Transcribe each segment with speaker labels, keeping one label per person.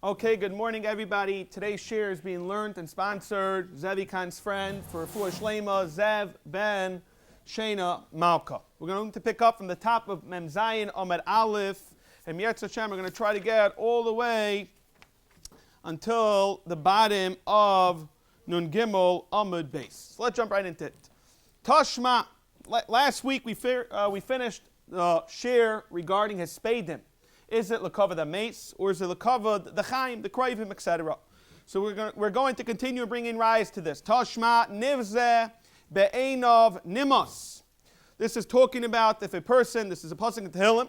Speaker 1: Okay, good morning, everybody. Today's shir is being learned and sponsored. Zevi Khan's friend for Refuah Shlema, Zev Ben Scheiner Malka. We're going to pick up from the top of Mem Zayin Amud Aleph, and Yetz Hashem, we're going to try to get all the way until the bottom of Nun Gimel Amud Beis. So let's jump right into it. Tashma. Last week we finished the shir regarding his speidim. Is it l'kavod the mace, or is it l'kavod the chaim, the kroivim, etc.? So we're going to continue bringing rise to this. Tashma nivzeh be'enov nimos. This is talking about if a person, this is a pasuk in Tehillim,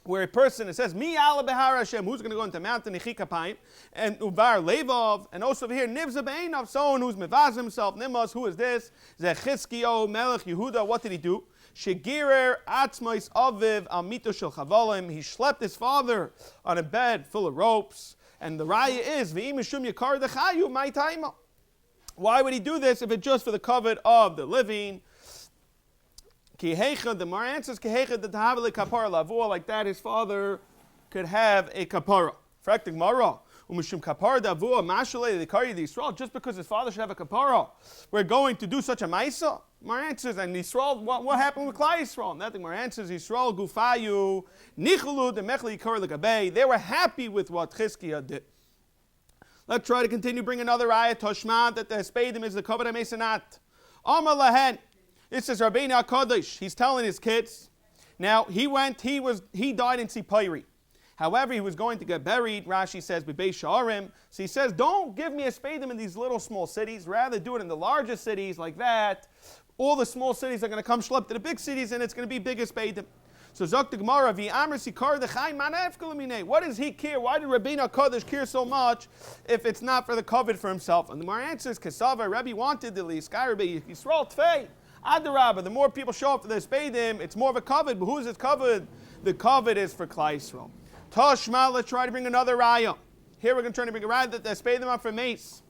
Speaker 1: where a person, it says, Mi ala behar Hashem, who's going to go into mountain, Nechikapayim, and uvar levov, and also over here, nivzeh be'enov, someone who's mevaz himself, nimos, who is this? Zechizkiyo melech Yehuda, what did he do? Shegirer atzmais aviv al mito shel chavalim. He schlepped his father on a bed full of ropes. And the raya is, v'im mishum yakar dechayu my taima. Why would he do this if it's just for the covet of the living? Ki heicha, the Mar answers, ki heicha the tahavale kapara lavua, like that his father could have a kapara. Fraktik mara. Umishum kapara davua mashale the kari the Yisrael. Just because his father should have a kapara, we're going to do such a maisa? Mar answers, and Yisrael, what happened with Klai Yisrael? Nothing. Mar answers, Yisrael gufayu nichulu the mechli kar legabei. They were happy with what Chizkiah did. Let's try to continue. Bring another ayat Toshma that the speidim is the kavod hamesanat. Amar lahen. This is Rabbeinu HaKadosh. He's telling his kids. Now he died in Sipayri. However, he was going to get buried. Rashi says, Bais Sha'arim. So he says, don't give me a speidim in these little small cities. Rather do it in the largest cities like that. All the small cities are going to come schlep to the big cities, and it's going to be bigger speidim. So Zok the Gemara, V'amr sikar dechai manaf kalamine. What does he care? Why did Rabbeinu HaKadosh care so much if it's not for the covet for himself? And the Gemara answers, Kesava, Rebbe wanted the Liskar Rebbe Yisrael Tfei. Adarabah, the more people show up for the speidim, it's more of a covet. But who is it covet? The covet is for Klai Yisrael. Tashma, let's try to bring another raya. Here we're going to try to bring a raya that they speidim up for mace.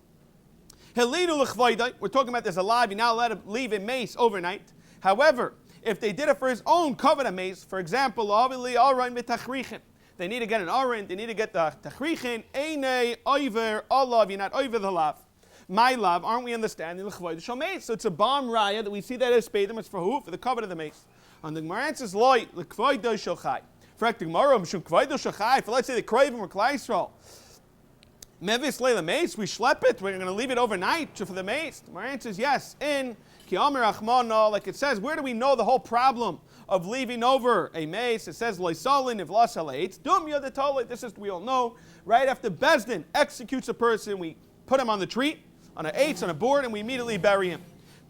Speaker 1: We're talking about this alive. You're not allowed to leave a mace overnight. However, if they did it for his own covenant mace, for example, they need to get an aron, they need to get the tachrichin, eine, oiver, olav, you're not over the lav. My love, aren't we understanding the chvoid shal mace? So it's a bomb raya that we see that as speidim. It's for who? For the covenant of the mace. And the Gemara answers, loy, the chvoid shal chai. For let's say the kroivim or Klai Yisrael. Mevis leila mace, we schlep it, we're going to leave it overnight for the mace. My answer is yes. In Kiamer Achmana, like it says, where do we know the whole problem of leaving over a mace? It says, Loisalin if lasalates, dum yadatolit. This is, we all know, right after Bezdin executes a person, we put him on the tree, on an eights, on a board, and we immediately bury him.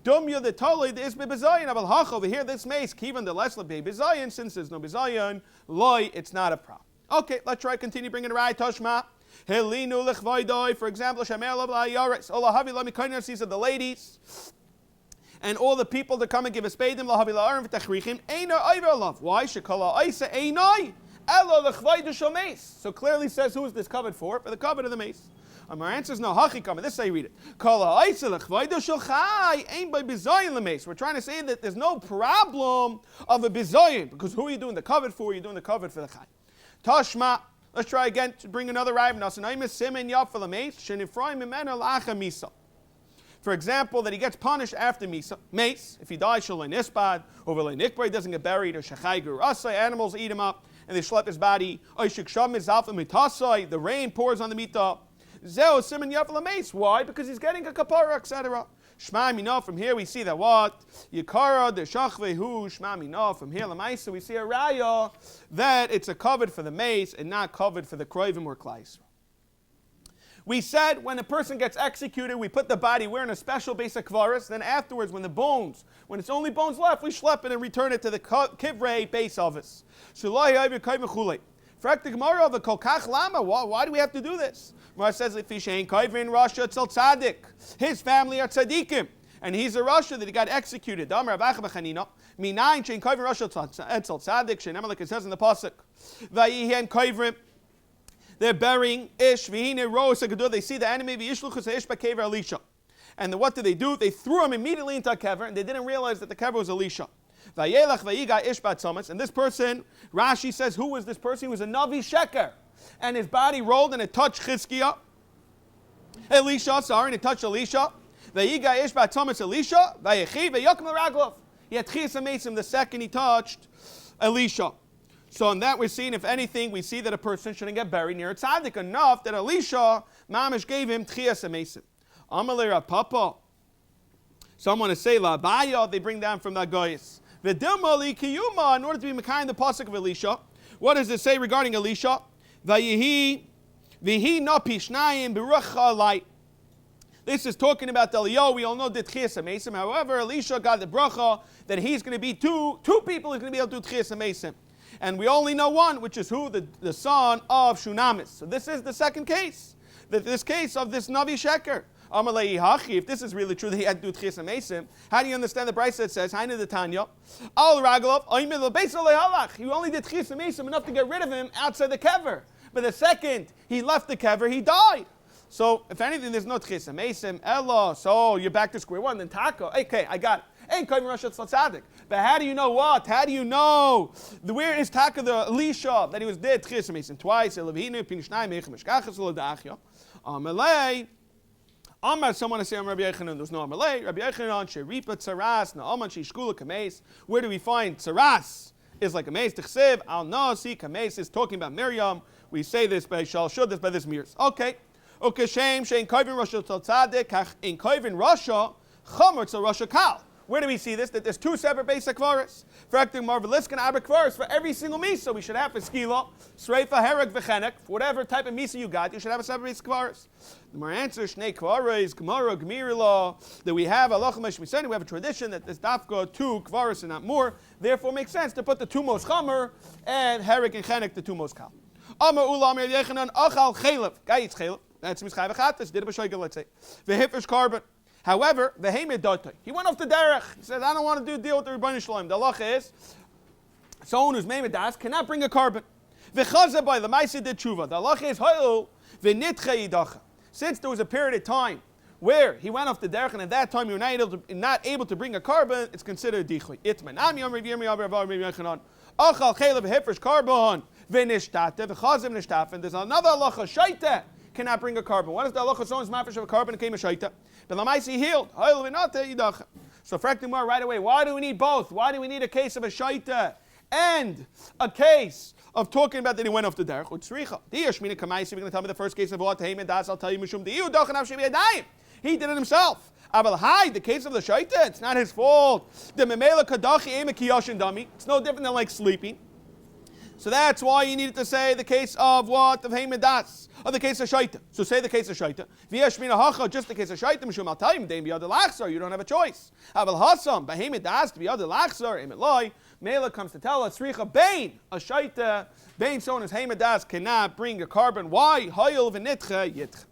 Speaker 1: Dum yadatolit is bebezayin, abal hach over here, this mace, kivan the lesla bebezayin, since there's no bezayin, loy, it's not a problem. Okay, let's try to continue bringing it right, Toshma. Helinu lechvaydoi, for example, Shamel Yaretz, Olahavi Lamikainers, of the ladies, and all the people that come and give a speidim, Lahavi La'arim v'tachrichim, Eino Iver Love. Why? Shekala Isa Einoi, Elo lechvaydu shomes. So clearly says who is this covered for? For the covet of the mace. Our answer is no hachikam. This is how you read it. Kala Isa lechvaydu shulchai, Ein by bizayin lemes. We're trying to say that there's no problem of a bizayin, because who are you doing the covet for? You're doing the covet for the chai. Tashma. Let's try again to bring another raya. For example, that he gets punished after mace. If he dies, shalei nispad, over lei nikbar, he doesn't get buried, or shachai gurasai, animals eat him up, and they schlep his body. The rain pours on the mita. Zeo simen yafal mace. Why? Because he's getting a kapara, etc. Shma mina. From here we see that what Yikara the shachvehu shma mina. From here lemaisa we see a raya that it's a covet for the mace and not covet for the kroivim or Klai Yisrael. We said when a person gets executed, we put the body, we're in a special base of kvaris. Then afterwards, when it's only bones left, we schlep it and return it to the kivrei base of us. Why do we have to do this? Gemara says, if he ain't kaiver in Russia, it's al tzaddik. His family are tzaddikim, and he's a Russia that he got executed. Damar Avacha b'chanina. Minayin shein kaiver in Russia, it's al tzaddik. Shein like it says in the pasuk. Vayihen kaiver. They're burying ish v'hine rosh hagedur. They see the enemy v'yishluchus ish b'kever Elisha. And what did they do? They threw him immediately into a kever, and they didn't realize that the kever was Elisha. And this person, Rashi says, who was this person? He was a Navi Sheker. and his body rolled and it touched Chizkiah. Elisha, and it touched Elisha. Vayiga ish ba'tzomis Elisha, vayechi vayokim l'raglov. He had Tchias HaMesim the second he touched Elisha. So in that we're seeing, if anything, we see that a person shouldn't get buried near a tzaddik enough that Elisha, Mamish gave him Tchias HaMesim. Amalei Rav Papa. Someone to say La Abaya, they bring down from the Goyis. V'dilma li kiyuma, in order to be Mekayim the pasuk of Elisha. What does it say regarding Elisha? Vayihi no pishnayim b'rucha light. This is talking about the Eliyahu. We all know the Tchias HaMesim. However, Elisha got the bracha that he's going to be two people who's going to be able to do Tchias HaMesim. And we only know one, which is who? The son of Shunamis. So this is the second case. This case of this Navi Sheker. Amalei Hachi, if this is really true that he had to do Tchias HaMesim, how do you understand the Brisa that says, Hainu the Tanya, Al Raglov, Oimid L'Beis Halach. You only did Tchias HaMesim enough to get rid of him outside the kever. But the second he left the kever, he died. So, if anything, there's no Tchias HaMesim, Ella. So, you're back to square one. Then Taka. Okay, I got it. Ain't Kavim Rosh Tzaddik. But how do you know what? How do you know? Where is Taka the Elisha that he was dead? Tchias HaMesim twice. Elavinu, Pinishnai, Mechim, Meshkachas, L'Dachya. Amalei. Amar, someone to say, Rabbi Yechanan, there's no Amalei. Rabbi Yechanan, Sheripa, Tzaras, Na'aman, Shishkula, Kameis. Where do we find Tzaras? Is like a mace. T'chsev, Al Nasi, Kameis is talking about Miriam. We say this by Shal Shud, this by this Mirs. Okay. Okay, Shem, Shein Kovin Rasha Tzaddik, Kach in Kovin Rasha, Chomer Tzal Rasha Kal. Where do we see this? That there's two separate basic kvaras. For acting marveliskan abra kvaras for every single misa. We should have a skila, sreifa, herek, v'chenek. For whatever type of misa you got, you should have a separate basic kvaras. The more answer, shnei kvaras, gemara, gemirila, that we have halacha meshmisani. We have a tradition that there's dafka two kvaras and not more. Therefore, it makes sense to put the two most chomer and herek and chenek the two most kal. Amar ulam yechanan achal chelev. Guy eats chelev. That's mischai v'chatas. Did a b'shoigel, let's say. V'hifish carbon. However, v'heimed dotay. He went off the derech. He says, I don't want to deal with the Rebbeinu Shalom. The halacha is, someone who's meimed das cannot bring a carbon. V'chazeh by the ma'aseh did tshuva. The halacha is hoil v'nitcha yidacha. Since there was a period of time where he went off the derech, and at that time you were not able to bring a carbon, it's considered dichui. Itman. Am yom revir mi avar avar mi yechanan. Achal chelev v'hifresh carbon v'nishtate v'chazem nishtafen. There's another halacha shaita. Cannot bring a carbon. What is the halacha? Someone's mafresh of a carbon and came a shaita. But lamaisi healed. So frekting more right away. Why do we need both? Why do we need a case of a shaita and a case of talking about that he went off the derech? Utzricha. We're going to tell me the first case of what? I'll tell you mishum diyu dochan av shebiyadayim. He did it himself. Abel Hai, the case of the shaita, it's not his fault. The memela kadachi ema kiyoshin dami. It's no different than like sleeping. So that's why you needed to say the case of what? Of Heimedas. Or the case of Shaita. So say the case of Shaita. V'yashmina hacha, just the case of Shaita, mishum al taim, deim b'yad lachzor, you don't have a choice. Aval hasam, b'Heimedas, b'yad lachzor, emet loy, Mela comes to tell us, Sricha Bain, a Shaita, Bain, so his Heimedas cannot bring a carbon. Why? Hayil v'nitcha yitcha.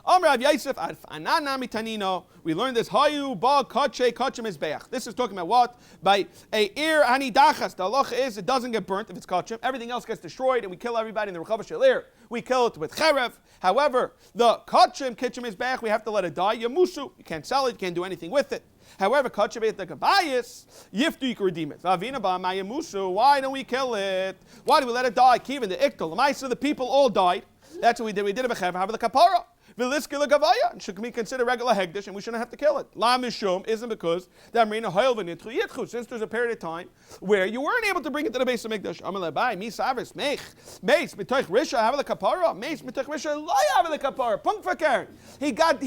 Speaker 1: Amr Yosef Ananami Tanino. We learned this. Hayu ba kache kachem mizbeach. This is talking about what? By a ir hanidachas. The halacha is it doesn't get burnt if it's kachem. Everything else gets destroyed, and we kill everybody in the rechava shelir. We kill it with cherev. However, the kachem mizbeach, we have to let it die. Yamusu. You can't sell it. You can't do anything with it. However, kachem the gabayis yiftu you can redeem it. Vavina ba mayamusu. Why don't we kill it? Why do we let it die? Kivin the iktal. The mice of the people all died. That's what we did. We did it b'cherev. Have the kapara. Should be considered regular hegdish, and we shouldn't have to kill it. La mishum isn't because since there's a period of time where you weren't able to bring it to the base of Mikdash. Amalebai misavis mech meis mitoch risha have the kapara meis mitoch risha lo have the kapara punk fakir. They got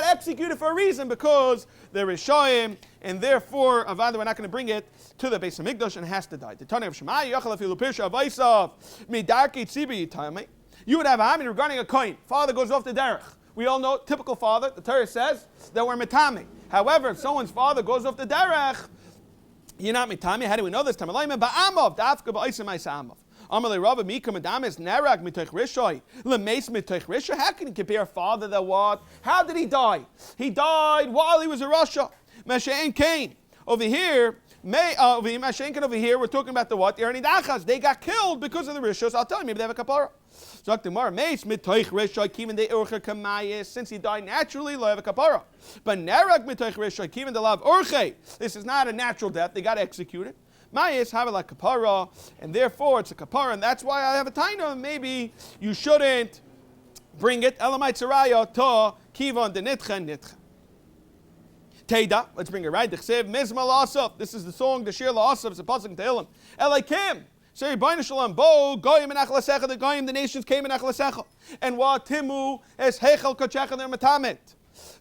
Speaker 1: executed for a reason because they're rishaim, and therefore avada we're not going to bring it to the base of Mikdash and it has to die. The Tanya of Shemai yachal afilu pirsha avaisav midarki tzibi yitayim. You would have a hamin regarding a coin. Father goes off the derech. We all know, typical father, the Torah says that we're mitami. However, if someone's father goes off the derech, you're not mitami. How do we know this? Tamalayim ba'amov, dafka ba'isem ma'isamav. Amalei Rabba Mika Madamis Nerag Mitoch Rishoy Lemeis Mitoch Rishoy. How can you compare a father that what? How did he die? He died while he was in Russia. Mashain Cain. Over here, over here, we're talking about the what? The Erni Dachas. They got killed because of the Rishos. I'll tell you, maybe they have a kapara. Since he died naturally, lo have a kapara. But nerag mitoich rishoy kiven de lav orche. This is not a natural death. They got executed. Mayis have like kapara, and therefore it's a kapara, and that's why I have a taina. Maybe you shouldn't bring it. Elamai tzaraya to kivon de nitcha nitcha. Teida, let's bring it right. Dechsev mizma la'asaf. This is the song, the shir la'asaf. It's a pasuk in Tehillim. Elikim. Say, B'nai Shalom, Bo, Goyim and Achlesecha, the Goyim, the nations came in Achlesecha. And what Timu is Hechel Kochecha, their Matamet.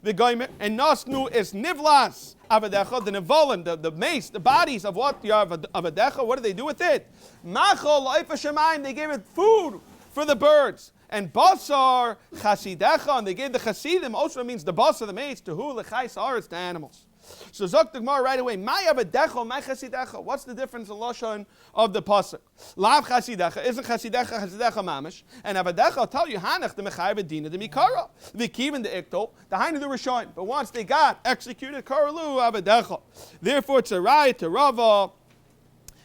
Speaker 1: The Goyim, and Nasnu is Nivlas, Avadecha, the Nevolim, the mace, the bodies of what? The Avadecha, what did they do with it? Machol, Laifa Shemayim, they gave it food for the birds. And Basar, Chasidecha, and they gave the Chasidim, also means the Basar, the mace, to who? Lechai Sar, to animals. So Zok the Gemara right away. My avadecha, my chasidecha. What's the difference in lashon of the pasuk? Lav chasidecha isn't chasidecha mamish, and avadecha will tell you hanach the mechayev dina the mikara the kivin the ikto the hainu the rishonim. But once they got executed, karalu avadecha. Therefore, it's a right to Rava.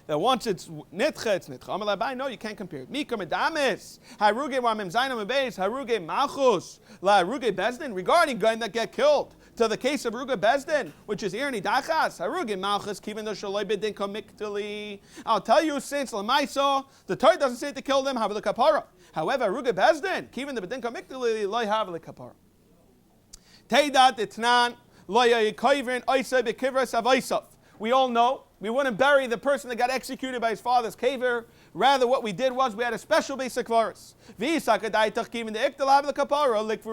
Speaker 1: That once it's nitcha, it's nitcha. Amalabai, no, you can't compare it. Mika medamis, haruge wamim zainam beis, haruge malchus, la haruge bezdin. Regarding going that get killed, to the case of haruge bezdin, which is irni dachas, haruge malchus, kivin the shaloi bedin komiktali. I'll tell you, since lamaisa, the Torah doesn't say to kill them, have the kapara. However, haruge bezdin, kivin the bedin komiktali, loy have the kapara. Teidat etnan, loy yikoivrin oisay bekivras avaisaf. We all know we wouldn't bury the person that got executed by his father's caver. Rather, what we did was we had a special basic chvaris.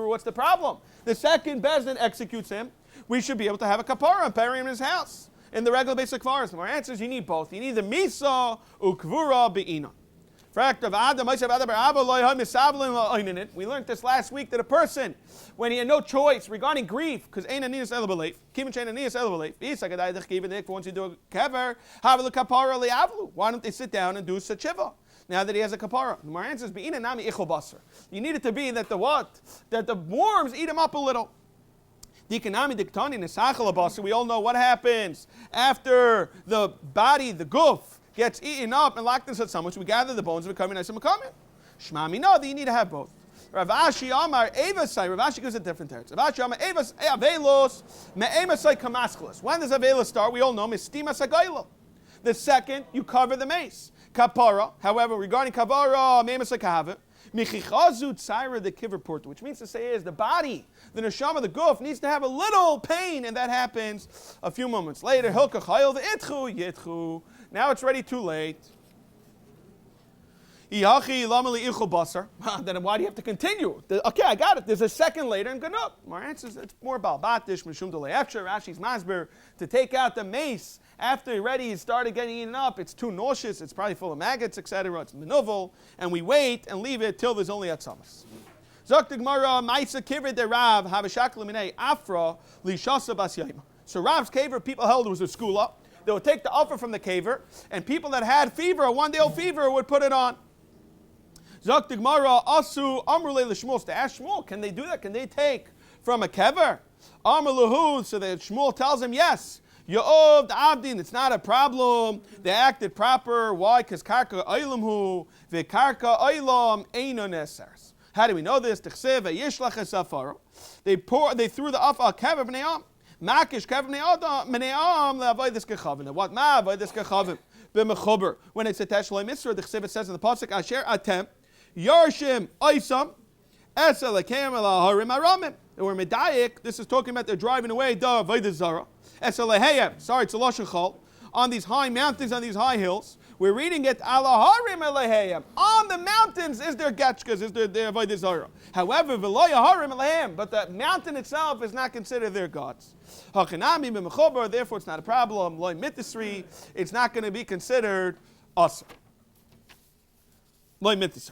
Speaker 1: What's the problem? The second Bezdin executes him. We should be able to have a kapara and bury him in his house in the regular basic chvaris. Our answer is you need both. You need the misa ukvura be'ina. We learned this last week that a person, when he had no choice regarding grief, because once you do a kever, why don't they sit down and do sachiva now that he has a kapara? My answer is you need it to be that the what? That the worms eat him up a little. We all know what happens after the body, the guf, gets eaten up and locked inside someone, so we gather the bones and become nice and become it. Shmami, no, that you need to have both. Rav Ashi Amar Evasai, Rav Ashi gives a different teretz. Rav Ashi Amar Avelos Me'emasai Kamaskalas. When does Avelos start? We all know Mistima Sagayla. The second, you cover the mace. Kapara, however, regarding Kapara, Me'emasai Kahavet, Michichazu Tzaira the kiver porta, which means to say is the body, the neshama, the guf, needs to have a little pain, and that happens a few moments later. Hilka Chayil the Itchu Yitchu. Now it's already too late. Then why do you have to continue? Okay, I got it. There's a second later and good enough. My answer is it's more about batish, mishum delay. After Rashi's masber, to take out the mace after already it started getting eaten up, it's too nauseous, it's probably full of maggots, etc. It's menuvel, and we wait and leave it till there's only atzamas. Zok the Gemara, Maisa Kiver de Rav, Havashak Leminei, Afra, Lishasa Bas Yaima. So Rav's caver, people held it was a skula. They would take the offer from the caver, and people that had fever, a one-day-old fever, would put it on. Zok the Gemara, Asu, Amrulei Lishmul. They ask Shmuel, can they do that? Can they take from a kever? Amr Lahu, so that Shmuel tells him, yes. Yo'ov the Abdin, it's not a problem. They acted proper. Why? Because Karka Eilamhu, Vekarka Eilam Eino Nesers. How do we know this? They threw the offer kever b'nei Makish kever b'nei le'avodas kechavim. What ma avodas kechavim b'mechuber? When it's a teshloi misra, the chsiv says in the pasuk asher atem yarshim oisam esel lekem elaharim aramim. Or medayik. This is talking about they're driving away da avodas zara esel lehayim. Sorry, it's a lashon chol on these high mountains, on these high hills. We're reading it alaharim elehayim. On the mountains is their getchkas, is their avodas zara. However, v'loyaharim elehayim, but the mountain itself is not considered their gods. Hachanami b'mechober, therefore it's not a problem. Loy mitisri, it's not going to be considered asr. Loy mitisri.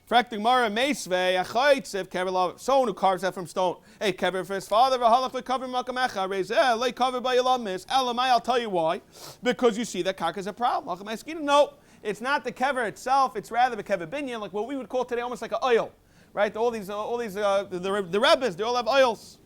Speaker 1: Frakting Mara Meisve, Achaitsev, Kever, someone who carves that from stone. Hey, Kever for his father, Vahalach, the cover Makamecha, Rezel, lay covered by Yalamis, Elamai, I'll tell you why. Because you see that Karka is a problem. No, it's not the Kever itself, it's rather the Kever Binyan, like what we would call today almost like an oil. Right? All these the Rebbes, they all have oils.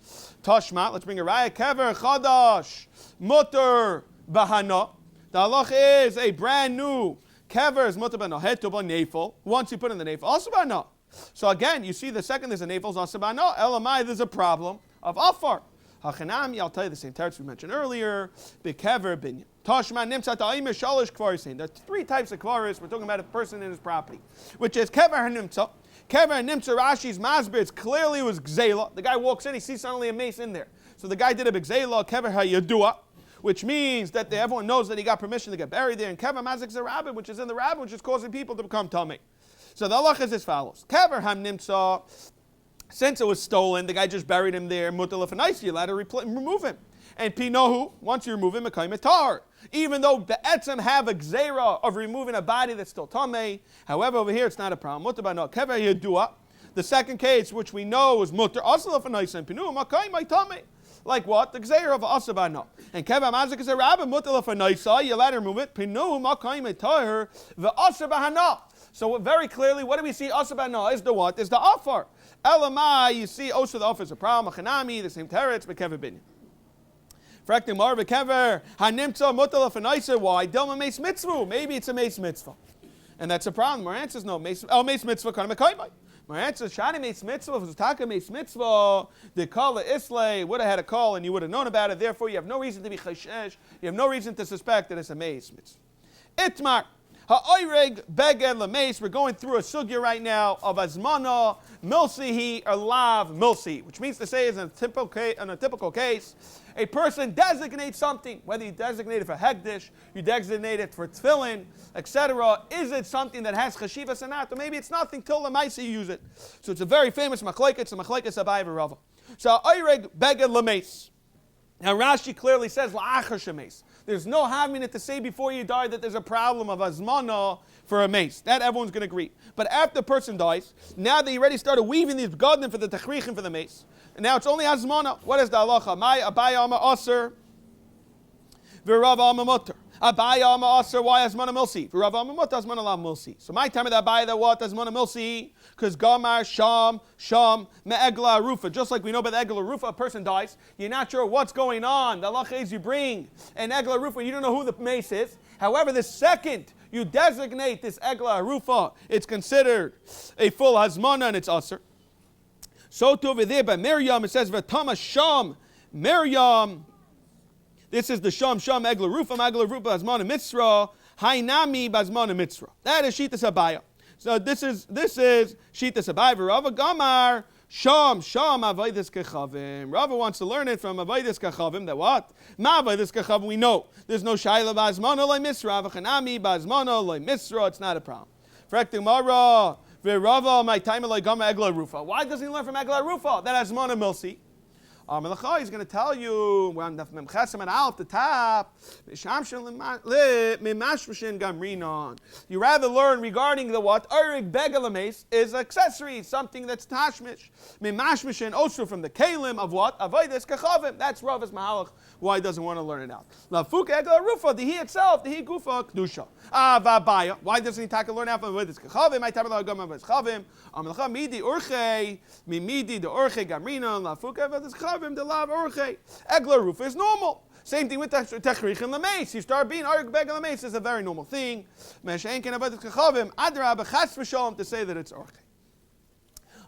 Speaker 1: Tashma, let's bring a Raya, Kever, Chadash, Mutter, Bahana. The halach is a brand new kever is mutar b'no hetu b'nefel. Once you put in the nefel, also b'no. So again, you see the second there's a nefel, also b'no. Elamai, there's a problem of afar. Hachanami, I'll tell you the same teretz we mentioned earlier. B'kever binyan. Tashma nimtzat ha'imah shalosh kvaris. There are three types of kvaris. We're talking about a person in his property, which is kever hanimtza. Kever hanimtza, Rashi's masber. It's clearly it was gzela. The guy walks in, he sees suddenly a mace in there. So the guy did a big gzela. Kever hayadua, which means that everyone knows that he got permission to get buried there. And kever mazik zerabim, which is in the rabbin, which is causing people to become tummy. So the halacha is as follows: kever hanimtza. Since it was stolen, the guy just buried him there. Mutal if you're allowed to remove him. And pinohu, once you remove him, mekayim tar. Even though the etzem have a gzeira of removing a body that's still tamei, however, over here it's not a problem. Mutar bano kever yedua. The second case, which we know is mutar asal if and pinu mekayim tamei. Like what? The gzeira of asabano. And kever mazik is a rabbi mutal if you're allowed to remove it. Pinu mekayim tar the asabahana. So very clearly, what do we see? Asabano is the what? Is the offer. Elamai, you see, also the offer is a problem. Achanami, the same teretz, but kever binyan. Frekting mar v'kever hanimtza mutal afanaisa. Why? Dilma meis mitzvah. Maybe it's a meis mitzvah, and that's a problem. My answer is no. Meis mitzvah kana mekaymai. My answer is shani meis mitzvah. If it was taka meis mitzvah, the kala islay would have had a call, and you would have known about it. Therefore, you have no reason to be chashesh. You have no reason to suspect that it's a meis mitzvah. Itmar. Ha'oyreg beged lameis. We're going through a sugya right now of azmana milsihi or lav milsi, which means to say is in a typical case, a person designates something, whether you designate it for hekdesh, you designate it for tefillin, etc. Is it something that has chashiva sanat, or maybe it's nothing till the maisa you use it? So it's a very famous machlekes, it's a machlekes abai v'rava. So ha'oyreg beged lameis. Now Rashi clearly says la'achar shemeis. There's no having it to say before you die that there's a problem of azmana for a mace. That everyone's going to agree. But after the person dies, now that you already started weaving these begadim for the tachrichim for the mace, and now it's only azmana. What is the halacha? Mai abaya ama aser, v'rav ama mutter. Abaya ama aser, why azmana milsi? V'rav ama mutter, azmana lav milsi. So my time of the abaya, that what? Azmana milsi. Because gamar, sham, me'egla rufa. Just like we know by the egla rufa, a person dies, you're not sure what's going on. The halacha is you bring an egla rufa, you don't know who the mace is. However, the second you designate this egla rufa, it's considered a full hazmana and it's aser. So to over there by Miriam, it says, V'tama sham, Miriam. This is the sham egla rufa, hazmana mitzra, hainami bazmana mitzra. That is shitas abaya. So this is Shita Sabai Rava Gamar Sham Avodas Kechavim. Rava wants to learn it from Avodas Kechavim. That what? Ma Avodas Kechavim. We know there's no Shaila Bazmana Loi Misra V'Chanami Bazmana Loi Misra. It's not a problem. Frekting Mara V'Rava my time Loi Gama Egla Rufa. Why doesn't he learn from Egla Rufa? That has Mana Milsi. He's going to tell you, we're on Daf Mem Chesem and Al at the top. You rather learn regarding the what? Erig Begalames is accessory, something that's tashmish. Mimashmishin also from the kalim of what? Avodas Kechavim. That's Rava's Mahalach, why he doesn't want to learn it out. Lafuk Egla Rufa, the he itself, the he Gufa Kedusha. Vabaya. Why doesn't he take a learn out from Avodas Kechavim? I tell you, Gama Avodas Kechavim. Midi Urche, Mimidi the Urche Gamrina, Lafuk Avodas Kechavim. The lav orche. Egla rufa is normal. Same thing with techrich and lameis. You start being arg beg and lameis is a very normal thing. Meshenken avodas kechavim adra b'chas v'shalom to say that it's orche.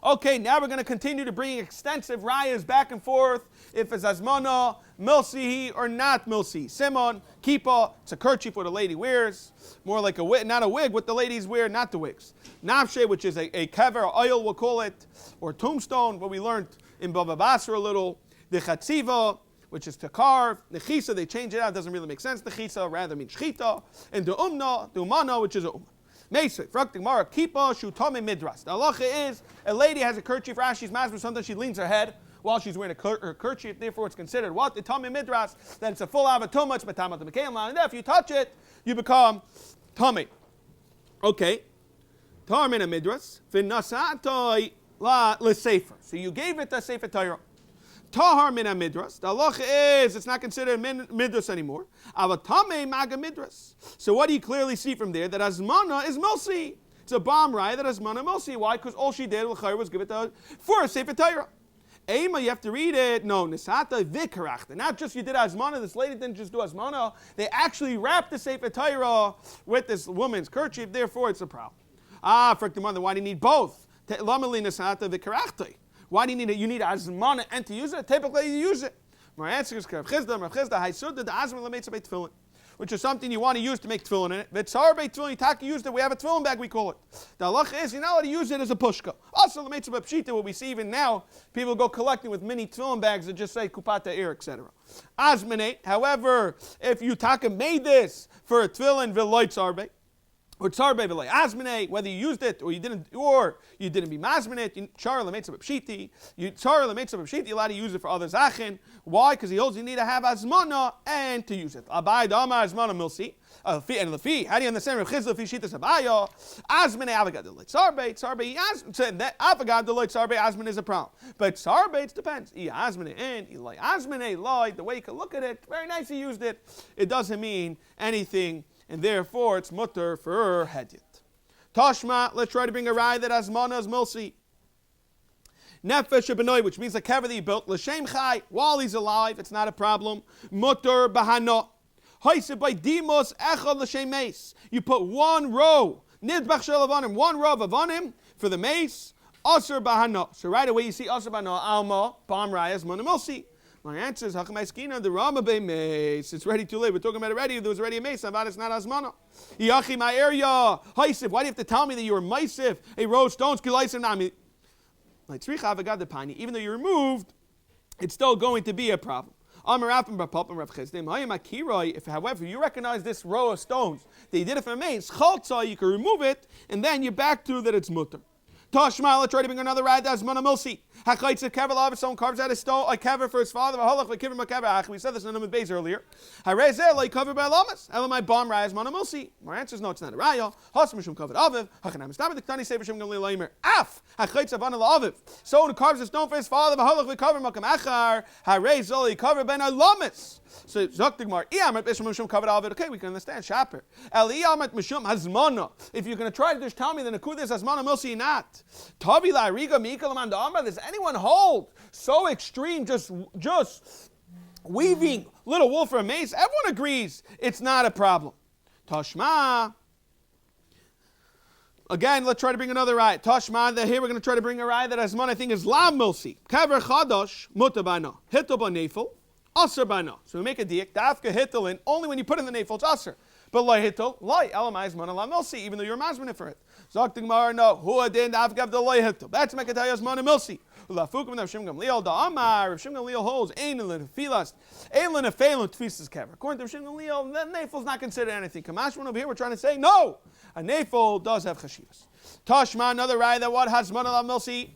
Speaker 1: Okay, now we're going to continue to bring extensive rayas back and forth. If it's azmana, milsi or not milsi. Simon, kippah, it's a kerchief what a lady wears. More like a wig, not a wig, what the ladies wear, not the wigs. Nafshe, which is a kever, oil we'll call it, or tombstone, what we learned in Bava Basra a little. The chatziva, which is to carve. The chisa, they change it out, doesn't really make sense. The chisa rather means shchita. And the umana, which is a umma. Meisei, frakting mara, kippah, shutame midras. The halacha is, a lady has a kerchief, Rashi's masber, sometimes she leans her head while she's wearing her kerchief, therefore it's considered what? The tame midras, then it's a full avatumah, it's betamat the mekayim, and if you touch it, you become tame. Okay. Tar min midras, v'nasatoi la l'sefer. So you gave it a sefer Torah. Tahar min midras. The halacha is it's not considered midras anymore. Avatame maga midras. So what do you clearly see from there? That azmana is milsi. It's a bomb raya that azmana milsi. Why? Because all she did was give it for a sefer Torah. Ema, you have to read it. No, nisata vikarachta. Not just you did azmana. This lady didn't just do azmana. They actually wrapped the sefer Torah with this woman's kerchief. Therefore, it's a problem. For the mother, why do you need both? Lamali nisata vikarachta. Why do you need it? You need azmana and to use it. Typically, you use it. My answer is Rav Chizda, the azmana lameitza beit tefillin. which is something you want to use to make tefillin in it. V'tzarbei tefillin, you taka used it, we have a tefillin bag, we call it. The halacha is, you're not allowed to use it as a pushka. Also, the mitzvah pshita, what we see even now, people go collecting with mini tefillin bags that just say kupata ir, etc. Azminate, however, if you taka made this for a tefillin v'loy tzarbei, or tzarbei v'loy azminate, whether you used it or you didn't be mazminate, char l'mitzvah pshiti, you're allowed to use it for other zachin. Why? Because he holds you need to have azmana and to use it. Abai dama azmana milsi. And lefi, how do you understand? Rav Chizda lefi shitas abaya. Azmane avagad deloy tzarbei. Avagad deloy tzarbei. Azmane is a problem, but tzarbei it depends. Azmane and ilay azmane loy. The way you can look at it, very nice. He used it. It doesn't mean anything, and therefore it's mutter for hedyot. Tashma. Let's try to bring a raya that azmana is milsi. Nefesh b'noi, which means the kever that he built, l'shem chai, while he's alive, it's not a problem. Mutter bahana. Haise by dimos echad l'shem mace. You put one row, nidbach shel avanim, one row of avanim for the mace, aser bahana. So right away you see aser bahana, alma, bam rayas, manamilsi. My answer is, Hachamai Skina, the Rama Bay mace. It's ready too late. We're talking about it already. There was already a mace. About it's not asmana. Yachi my area. Haisif, why do you have to tell me that you were maisif? A row of stones, kilaisim nami. Even though you removed, it's still going to be a problem. If, however, you recognize this row of stones that you did it for a mace, you can remove it, and then you're back to that it's mutter. Tashma, let's try to bring another rad as manamilsi. Hakaitz kever, someone carves out a stone, a kever for his father. We said this in the base earlier. Harezel, like cover by lamas. Elamai bomb rise manamilsi. My answer is no, it's not a raya. Hasmishum covered aviv. Hakanam stab the ktani severshim gamli leimer. Af hakaitz avana laviv. Someone who carves a stone for his father. V'halach we cover makam achar. Harezel, he cover ben alamas. So Zaktigmar, Iamat Mishum covered aviv. Okay, we can understand. Shaper. El Iamat Mishum hazmana. If you're going to try to just tell me, then akud is hazmana milsi not. Tavila riga mikalaman da'amra. Does anyone hold so extreme, just weaving little wool for a mace? Everyone agrees it's not a problem. Tashma. Again, let's try to bring another raya. Tashma. Here we're going to try to bring a raya that Azman I think is lam milsi. Kaver chadash mutabana. Hitaba nefel. Aser bana. So we make a diak. Dafka hitel in only when you put in the nefel. It's aser. But lai hitel lai elamai Azman lam milsi. Even though you're mazman for it. Zaktigmar no. Hu adin dafka the lai hitel. That's mekatayas mana milsi. Lafukum Rav Shimon Gamliel da Amar. Rav Shimon Gamliel holds ein lenefilas, ein lenefeilun tfisas kever. According to Rav Shimon Gamliel, the nefel is not considered anything. Kamashman over here, we're trying to say no. A nefel does have chashivas. Tashma, another raya that what has mana lam milsi.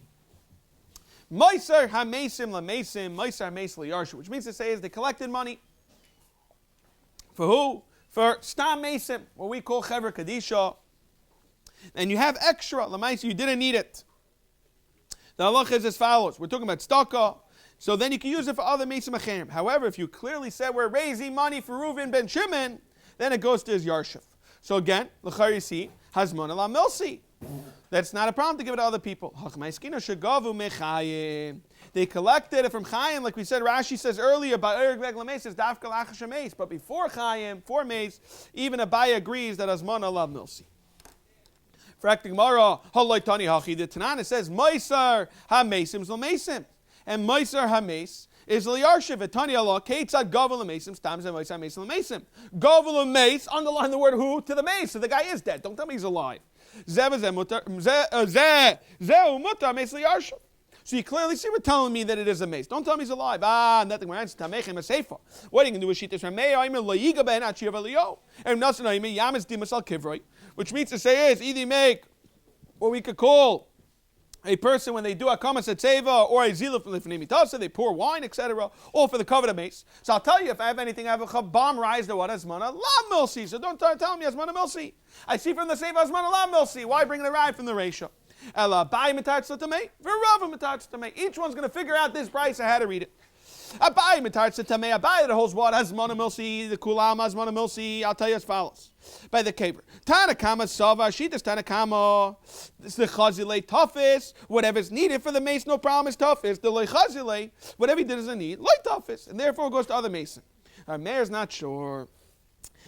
Speaker 1: Meiser hamesim lamesim, meiser hames liyarshu, which means to say is they collected money for who? For stam mesim, what we call chever kadisha. And you have extra lamaisa, you didn't need it. The halacha is as follows. We're talking about staka, so then you can use it for other mesim acherim. However, if you clearly said we're raising money for Reuven ben Shimon, then it goes to his yarshiv. So again, l'char you see, hazmon ala milsi. That's not a problem to give it to other people. They collected it from Chaim, like we said, Rashi says earlier, but before Chaim, for Mace, even Abai agrees that Azman Allah Milsi. The Tanana says, Maisar ha-mesim z'l-mesim. And Maisar ha-mes is l'yarshiv. Etani Allah, Keitzad gavel l'mesim, stam zeh Maisar ha-mesim l'mesim. Gavel l'mes, underline the word who to the mace, so the guy is dead. Don't tell me he's alive. So you clearly see we're telling me that it is a mace. Don't tell me he's alive. Nothing. What are you going to do with Shittas Ramei? Which means to say is either make what we could call a person when they do a kamas etzeva or a zila for lifnei mitasa, they pour wine, etc., all for the covenant mace. So I'll tell you if I have anything, I have a chabam rise to what asmana la milsi. So don't tell me asmana milsi. I see from the sefer asmana la milsi. Why bring the ride from the ratio? Ela bai mitarz tamei, v'rava mitarz tamei. Each one's going to figure out this price. I had to read it. Abai mitarz tamei. Abai that holds what asmana milsi. The kulam asmana milsi. I'll tell you as follows. By the caver. Tanakama Sava, Shitas Tanakama, this is the Chazile toughest, whatever's needed for the mace, no problem, is toughest. The Chazile, whatever he doesn't need, like toughest, and therefore it goes to other mason. Our mayor's not sure.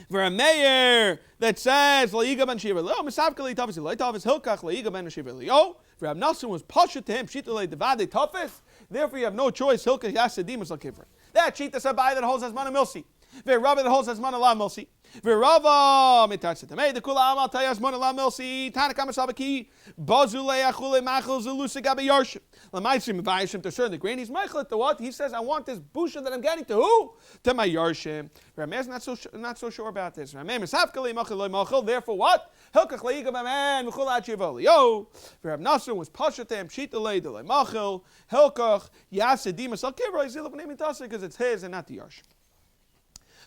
Speaker 1: For a mayor that says, La'iga ben Shiva Leo, Misavka toughest, like toughest, Hilkach, La'iga ben Shiva Leo, for Rav Nassim was Pasha to him, Shita Le Devade toughest, therefore you have no choice, Hilkach Yasadim is Lakivra. That Shitas Abai that holds as Mana Milsi. Ve'Rava that holds Hazmana La Milsi. Ve'Rava mitatsit. Tamei the Kula Amal Tayas Hazmana La Milsi. Tanakam Sabaki. Bazule Achule Machel Zelusa Gabi Yarshim. Lamaisim Vayishim to serve the grain. He's Michael to what? He says, I want this busha that I'm getting to who? To my Yarshim. Rameh's not so sure about this. Rameh Misafkali Machel Loy Machel. Therefore what? Hilkach Leigam Man Mchulat Shivoli. Yo. Rab Nasser was Pashatem Shita Leidele Machel. Hilkach Yasedimas Al Kivra. He's Hilkach naming Tasser because it's his and not the Yarshim.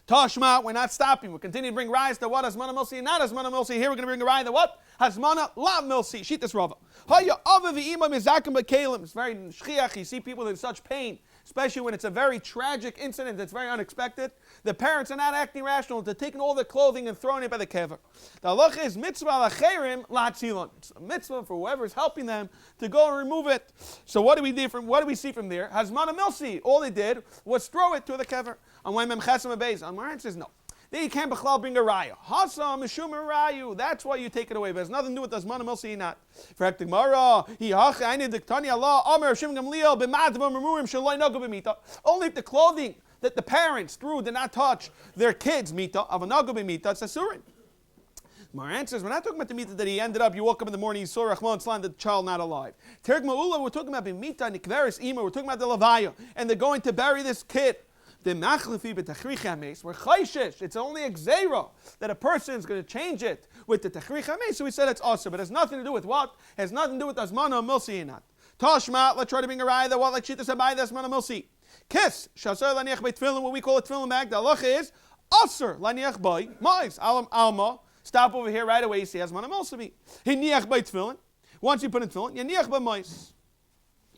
Speaker 1: Tashma, we're not stopping. We'll continue to bring rise to what? Hazmana Milsi and not Hazmana Milsi. Here we're going to bring a rise to what? Hazmana La Milsi. Shitas Rava. Haya Ava V'ima Mizakim B'Kalim. It's very shchiach. You see people in such pain, especially when it's a very tragic incident that's very unexpected. The parents are not acting rational. They're taking all their clothing and throwing it by the kever. The halacha is mitzvah l'acherim la'atzilon. It's a mitzvah for whoever is helping them to go and remove it. So what do we see from there? Hazmana Milsi. All they did was throw it to the kever. On when Mem Chesem Beis. On my answer is no. Then you can't bring a raya. Hasam Mishum Rayu. That's why you take it away. But it has nothing to do with Hazmana Milsi not. For Hektik Mara, he hachayne diktani Allah Amar Shim Gamliel b'madvam remurim shaloi nogu b'mita. Only if the clothing that the parents threw did not touch their kids' mita of a nogu b'mita, it's a surin. My answer is, we're not talking about the mita that he ended up, you woke up in the morning, you saw Rahman Slan, the child not alive. Terg Ma'ula, we're talking about b'mita, Nikveris Ima, we're talking about the Levaya, and they're going to bury this kid. The machlefi b'tachrich hameis. We're chayshish. It's only a gzeira that a person is going to change it with the tachrich hameis. So we said it's awesome, but it has nothing to do with what? It has nothing to do with Hazmana Milsi and not. Tashma, let's try to bring a raya that what like Shittas Abai Hazmana Milsi. Kiss shasar laniach by tefillin. What we call a tefillin bag. The halacha is aser laniach by mais alam alma. Stop over here right away. You see Hazmana Milsi. He niach by tefillin. Once you put in tefillin, you niach by mais.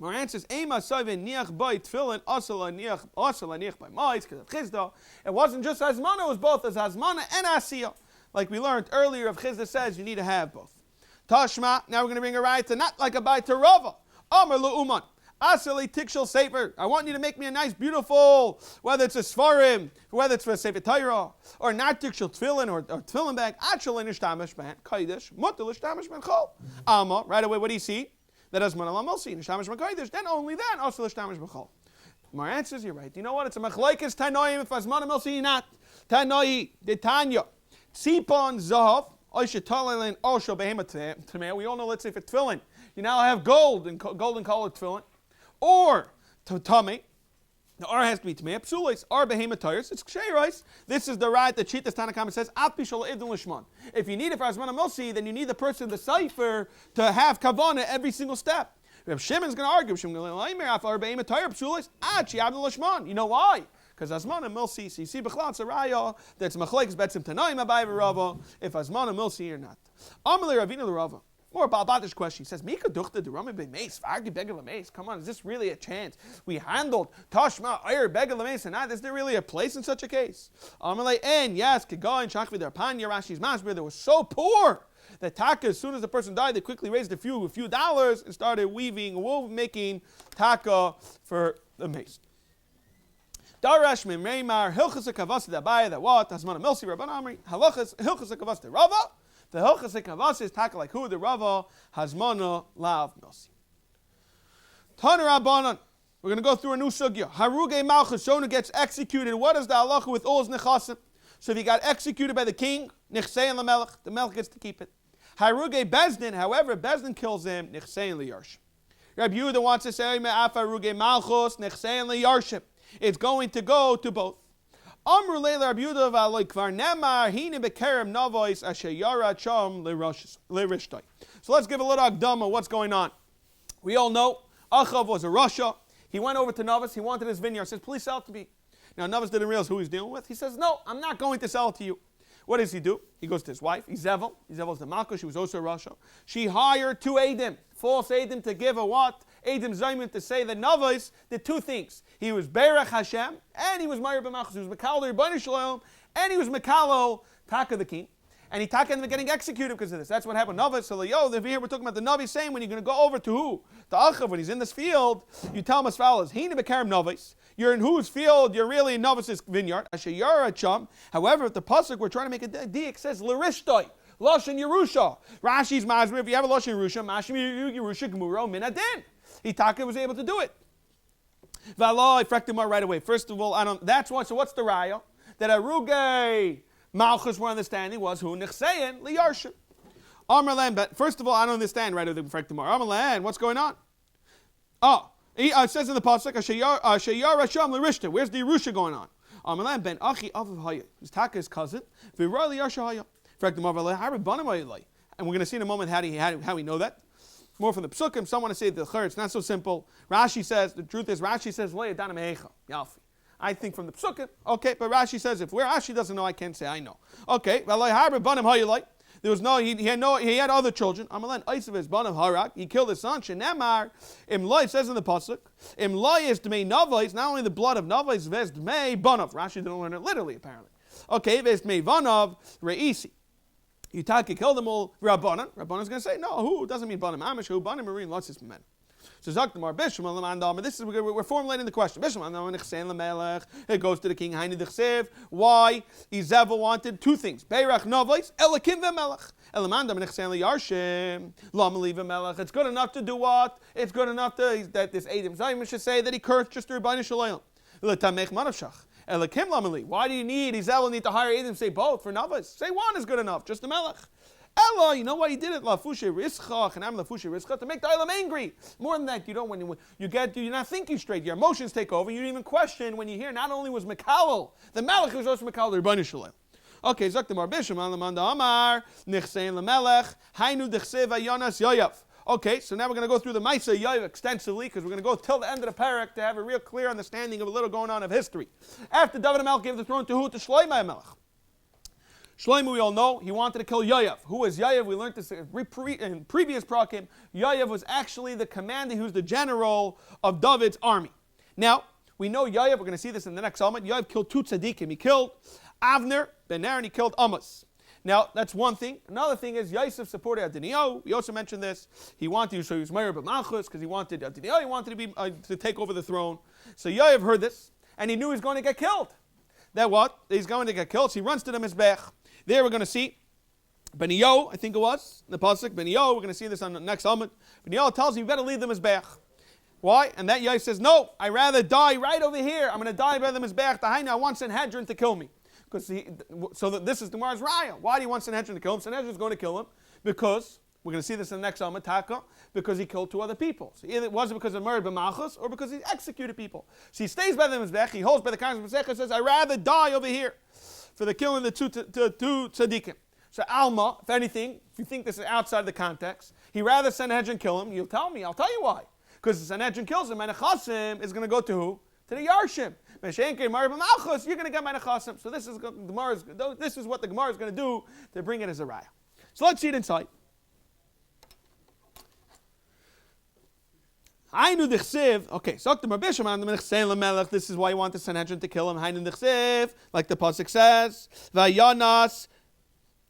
Speaker 1: Our answer is Ema Soiven Niach by Tefillin Asala Niach by Mais because of Chizda. It wasn't just Hazmana, it was both as Hazmana and Asiya. Like we learned earlier, if Chizda says you need to have both. Tashma, now we're going to bring a right to not like a bite to Rava. Amar Lu'uman. Asali Tikshal Sefer. I want you to make me a nice, beautiful, whether it's a Svarim, whether it's for a Sefer Torah, or not Tikshal Tefillin or Tefillin bag. Achal Nishtamish Ben Kaidish, Mutal Nishtamish Ben Chol. Alma, right away, what do you see? That Hazmana La Milsi, Nishtamish Makaydish, then only then, also Nishtamish B'chol. My answer is, you're right. You know what? It's a machlekes Tanoim if Hazmana Milsi not. Tanoi, the Tanya. Tzipon Zahav, Oisha Talelin, Osho Behemoth Tameh. We all know, let's say for Tefillin, you now have golden colored Tefillin. Or, Tame, the R has to be Tameh. Psulis, R Behemoth Tires, it's Ksherais. This is the right that Shitas Tanakama says, Apishal Idun Lishman. If you need it for Hazmana Milsi, then you need the person, the cipher, to have Kavana every single step. Reb Shimon's going to argue. You know why? Because Hazmana Milsi, so you see B'chlal Tzaraya, that's Machlekes Betzim Tanoim Abai Rava, if Hazmana Milsi or not. Amalei Ravina Rava. More about this question. He says, Mika duchta de Rami be mace, Fargi begel mace. Come on, is this really a chance? We handled Tashma, Ayer, begel mace, and not. Is there really a place in such a case? Amalei En, yes, Kigain, Shachvi, their Pan, Yerashi's Masber, they were so poor that taka, as soon as the person died, they quickly raised a few dollars and started making taka for the mace. Darash Mimreimar, Hilchas Kavas de Abaya, that what? Hazmana Milsi, Rabban Amri, Halachas, Hilchas Kavas de Rava. The Hilchas Kavas is taka like who? The Rava, Hazmana Lav Milsi. Tana Rabbanan. We're going to go through a new sugya. Haruge Malchus, someone who gets executed. What is the halacha with all his nechasim? So if he got executed by the king, Nichsein LaMelech, the Melech gets to keep it. Haruge Bezdin, however, Bezdin kills him, Nichsein LaYarshim. Rabbi Yehuda wants to say, Me'af Haruge Malchus, Nichsein LaYarshim. It's going to go to both. Amru Leila Rabbi Yehuda v'aloi kvar nemar hine bekerem navois asher yara cham lerishtoi. So let's give a little agdama what's going on. We all know Achav was a Rasha. He went over to Navas. He wanted his vineyard. He says, please sell it to me. Now Navas didn't realize who he's dealing with. He says, no, I'm not going to sell it to you. What does he do? He goes to his wife, Izevel. Izevel's the Malka. She was also a Rasha. She hired two Eidim, false Eidim, to give a what? Eidim Zayman, to say that Navas did two things. He was Berach Hashem, and he was Meir B'Malchus. He was Mekalo the Rebbeinu Shalom, and he was Mekalo Taka the king. And he ended up getting executed because of this. That's what happened. Navas, so here we're talking about the Navi saying when you're going to go over to who? To Achav, when he's in this field, you tell him as follows, Hina B'Karim Navas. You're in whose field? You're really in Navas' vineyard. Asher Yara Cham. However, if the pasuk we're trying to make a diak says Larishtoi, Lashon Yerusha. Rashi's Mazmir, if you have a Lashon Yerusha, Mashim Yerusha Gemuro Minadin. Itaka was able to do it. V'allah, I fracked him right away. First of all, that's what. So what's the raya? that Arugay Malchus were understanding was who Nechsein Liyarshim. But first of all, I don't understand right of the Frek tomorrow. Amarlan, what's going on? It says in the pasuk, Sheyar Rasham L'Rishta. Where's the Yerusha going on? Amarlan ben Achi Aviv Haya, who's Taka's cousin. V'Yar Liyarsha Haya. Frek tomorrow. And we're going to see in a moment how we know that. More from the psukim. Some want to say the chur. It's not so simple. Rashi says the truth is Rashi says Yalfi. I think from the psukim. Okay, but Rashi says if where Rashi doesn't know, I can't say I know. Okay, there was no, he had other children. Amalan Isav Banav Harak. He killed his son. Shenemar Imloi says in the pasuk. Imloi is Dmei Navais. Not only the blood of Navais, Ves Dmei Banav. Rashi didn't learn it literally, apparently. Okay, Ves Dmei Banav Reisi. Yutaka killed them all. Rabbanan. Rabbanan's going to say no. Who doesn't mean Banim Amish? Who Banim Marine? Lots of men. So Zaktamar Bishmal Lamandam. This is we're formulating the question. It goes to the king. Why Izeva wanted two things. Beirach Novais Elakim Vemelech. Elamandam Nechsen Yarshim Lamaliv Vemelech. It's good enough to do what? It's good enough that this Adam Zayim should say that he cursed just to Rabbeinu Shalom. Letamech Manavshach. Elakim Lamali. Why do you need Izeva need to hire Adam? Say both for Novais. Say one is good enough. Just the Melech. Ella, you know why he did it? Lafushe Rischa, and I'm Lafushe Rischa to make the Ilam angry. More than that, you don't when you're not thinking straight. Your emotions take over. You don't even question when you hear. Not only was Mikal, the Melech was also Mikal the Rebbeinu Shalom. Okay, Zaktamar Bisham Alamanda Amar Nichsein LaMelech Hainu Dechsev Ayonas Yoyav. Okay, so now we're going to go through the Maisa Yoyav extensively because we're going to go till the end of the parak to have a real clear understanding of a little going on of history. After David HaMelech gave the throne to who? To Shlomo HaMelech. Shlomo, we all know, he wanted to kill Yoav. Who was Yoav? We learned this in previous prakim. Yoav was actually the commander, he was the general of David's army. Now, we know Yoav, we're going to see this in the next element. Yoav killed two tzaddikim. He killed Avner, Ben Ner, and he killed Amos. Now, that's one thing. Another thing is, Yosef supported Adoniyahu. We also mentioned this. He wanted to, so he was Meir B'Malchus, because he wanted Adoniyahu, he wanted to take over the throne. So Yoav heard this, and he knew he was going to get killed. That what? He's going to get killed. So he runs to the Mizbech. There we're going to see Benio, I think it was, in the pasuk. Benio, we're going to see this on the next element. Benio tells you better leave the Mizbech. Why? And that Yoav says, no, I'd rather die right over here. I'm going to die by the Mizbech. I want Sanhedrin to kill me. This is the Gemara's Raya. Why do you want Sanhedrin to kill him? Sanhedrin's going to kill him because, we're going to see this in the next element, because he killed two other people. So either it wasn't because of murder b'malchus or because he executed people. So he stays by the Mizbech, he holds by the Karnas Mizbech and says, I'd rather die over here for the killing the two tzaddikim. So Alma, if anything, if you think this is outside the context, he rather Sanhedrin kill him. You'll tell me. I'll tell you why. Because the Sanhedrin kills him, Menachasim is going to go to who? To the Yarshim. You're going to get Menachasim. So this is what the Gemara is going to do to bring it as a raya. So let's see it inside. Hainu Dichsev. Okay, so this is why you want the Sanhedrin to kill him. Hainu Dichsev, like the pasuk says, Vayanas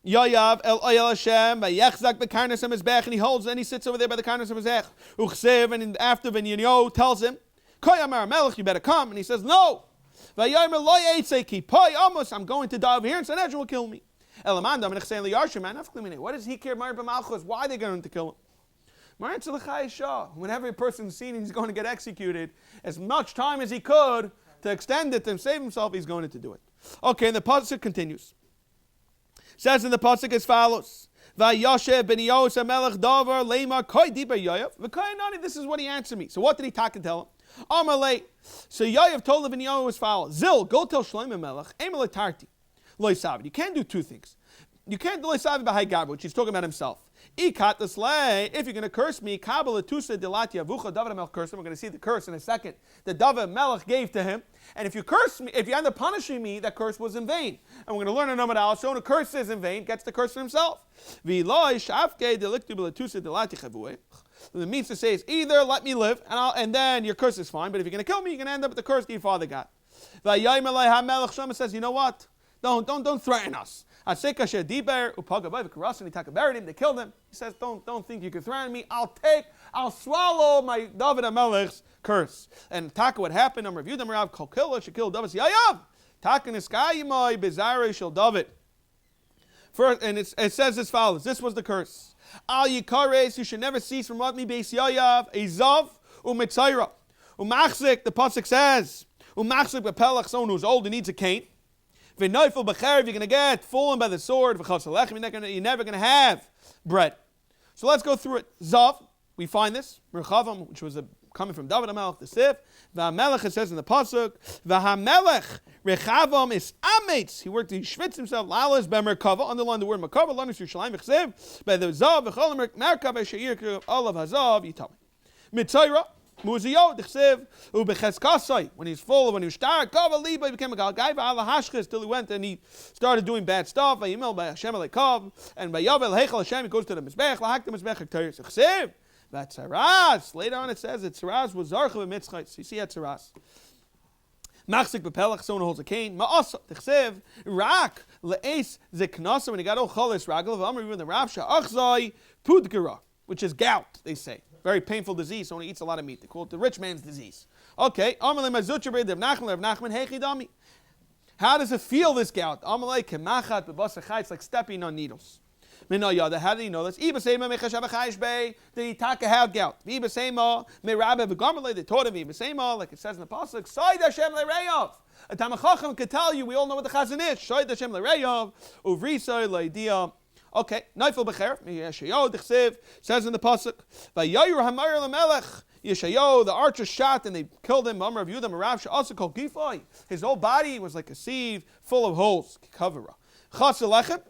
Speaker 1: Yoav El Oyel Hashem Vayechzak Bekarnas HaMizbech, and he holds and he sits over there by the Karnas HaMizbech. Uchsev, and after Benyo tells him, Koyamar Melech, you better come, and he says no. Vayomer Lo Yeitzei Ki Poi Amos, I'm going to die over here, and Sanhedrin will kill me. Elamandam Nechsein LiYarshim. What does he care? Why are they going to kill him? Whenever a person's seen he's going to get executed, as much time as he could to extend it to save himself, he's going to do it. Okay, and the pasuk continues. Says in the pasuk as follows: Vayoshev ben Yos Melech Davar Leima Koi Diba Yoav V'Koyanani. This is what he answered me. So what did he talk and tell him? Amalei. So Yoav told the ben Yos as follows: Zil, go tell Shlomo Melech Emelei Tarti Lo Yisavid. You can't do two things. You can't do Lo Yisavid b'Hai Gabra, which he's talking about himself. If you're going to curse me, Kabbalah Tusa Delati Avucha, David HaMelech cursed him. We're going to see the curse in a second that David HaMelech gave to him. And if you curse me, if you end up punishing me, that curse was in vain. And we're going to learn in Amad Al, so when a curse is in vain, gets the curse for himself. The means to say is either let me live, and then your curse is fine, but if you're going to kill me, you're going to end up with the curse that your father got. Shlomo says, you know what? Don't threaten us. He buried him, they killed him. He says, don't think you can threaten me. I'll swallow my David HaMelech's curse. And Taka, what happened? Number of Yudam Rav Kolkilla should kill David. Yayav Taka Niskayimai Bizarre Shel David. First, and it says as follows: this was the curse. Al Yikares, you should never cease from what me Beis Yayav, Ezav, Umetzaira. Umachzik, the pasuk says, Umachzik bepelach, someone who's old and needs a cane. V'noifel b'cherev, you're going to get fallen by the sword. V'chosel lechem, you're never going to have bread. So let's go through it. Zav, we find this. Merchavam, which was coming from David HaMelech, the Sif. V'hamelech, it says in the Pasuk. V'hamelech rechavam is ametz. He worked, he schwitzed himself. Lalas b'merkava, underline the word merkava. Lanus Yerushalayim v'chsev. By the Zav, v'chol merkava, she'ir olav hazav, yitami. Mitzayra. Muziyo, Dechsev, Ubecheskasai, when he's full, when he was stark, Kava Liba, he became a Galgai, Allah Hashkes, till he went and he started doing bad stuff, by email by Hashem Alekov, and by Yavel Hechel Hashem, he goes to the Mizbech, Lahak the Mizbech, Hektaris, Dechsev, that's Saras. Later on it says that Saras was Zarcha Mitzchais. You see at Saras. Machzik bepelach, someone holds a cane. Ma'asa, Dechsev, Rak, Le'es, Zeknasa, when he got all Cholis, Ragel, V'amr, even the Ravsha, Achzai, Pudgera, which is gout, they say. Very painful disease, someone eats a lot of meat. They call it the rich man's disease. Okay. How does it feel, this gout? It's like stepping on needles. How do you know this? Did he talk about gout? They taught him, like it says in the Pasuk, a Tamachacham could tell you, we all know what the Chazan is. Okay, Neifel Becher, Yeshayo, Dechsev, says in the Pasuk, Vayayur Hamayr Lamelech, Yeshayo, the archer shot and they killed him, Amar of Yudam, Rav also called Gifai. His whole body was like a sieve full of holes, Kavara. Chaselechem,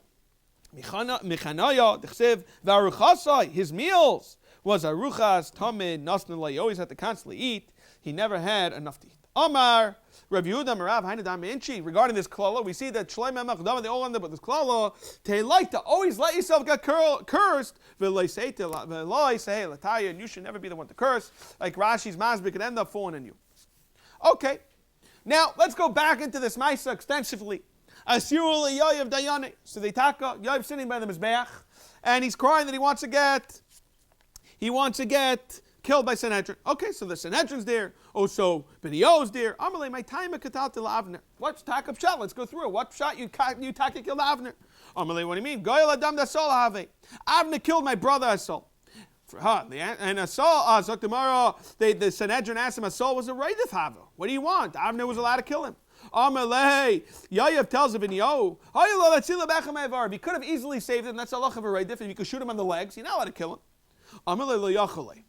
Speaker 1: Mechanaya, Dechsev, Varuchasai, his meals was Aruchas, Tamid, Nasnala, he always had to constantly eat, he never had enough to eat. Amar, Rav Yehuda Merav Hainadam Inchi. Regarding this klala, we see that Shlomo Melech they all end up with this klala. They like to always let yourself get cursed. And you should never be the one to curse. Like Rashi's Masbik could end up falling on you. Okay, now let's go back into this Maisa extensively. Asirul Yoav Dayane. So they taka Yoav sitting by the Mizbeach, and he's crying that he wants to get killed by Sanhedrin. Okay, so the Sanhedrin's there. Oh, so Benio's there. Amalei, my time at Katal Avner. What's Takab Shot? Let's go through it. What shot you Taka killed Avner? Amalei, what do you mean? Goyal Adam Dasol Have. Avner killed my brother Asol. And Asol, Zoktamara, the Sanhedrin asked him, Asol was a right of Hava. What do you want? Avner was allowed to kill him. Amalei, Yayav tells of Benio, he could have easily saved him. That's a lach of a right different. You could shoot him on the legs. You're not allowed to kill him. Amalei lo yachalei.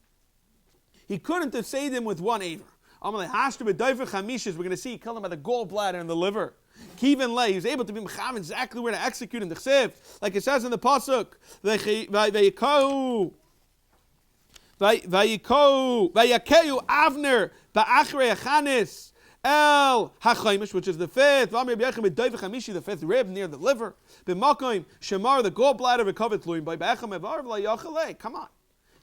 Speaker 1: He couldn't have saved him with one aver. We're going to see he killed him by the gallbladder and the liver. Kivin lay, he was able to be mechav exactly where to execute him. Like it says in the pasuk, Vayakeu Avner ba'achrei achanis el hachaimish, which is the fifth. The fifth rib near the liver. B'makoim shemar, the gallbladder recovered tluim by ba'acham evar v'layachalei. Come on.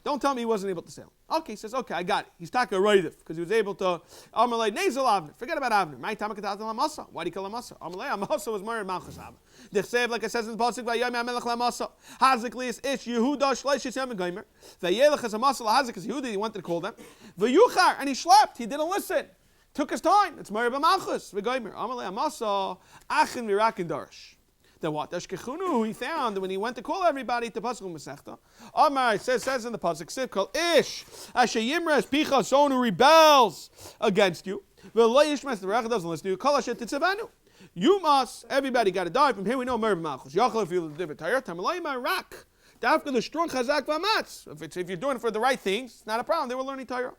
Speaker 1: Don't tell me he wasn't able to sail. Okay, he says, okay, I got it. He's taka roidif, because he was able to. Amalei Nezel Avner. Forget about Avner. My tamakatatal Amasa. Why did he kill Amasa? Amalei Amasa was married Malchus Avner. Dechsev, like it says in the pasuk, Vayom Amelech Lamasa. Haziklius Ish Yehuda Shleish Yisem Geimer. Vayelech as Amasa Lahazik as Yehuda. He wanted to call them. Vayuchar, and he slept. He didn't listen. Took his time. It's married Malchus. V'Geimer. Amalei Amasa Achin Mirakin Darish. The what? Ashkechunu, he found when he went to call everybody to Pasuk Masechta. Amar says in the Pasuk, Siv called Ish, Asher Yimras Picha, someone who rebels against you. V'lo Yishmas, the Rechah doesn't listen to you. Kol Asher Titzavanu. You must, everybody got to die. From here we know Merv Malchus. Yachal if you live in Tayar, Tamalayim Rak. Dafka the strong Chazak Vamatz. If you're doing it for the right things, it's not a problem. They were learning Tayar.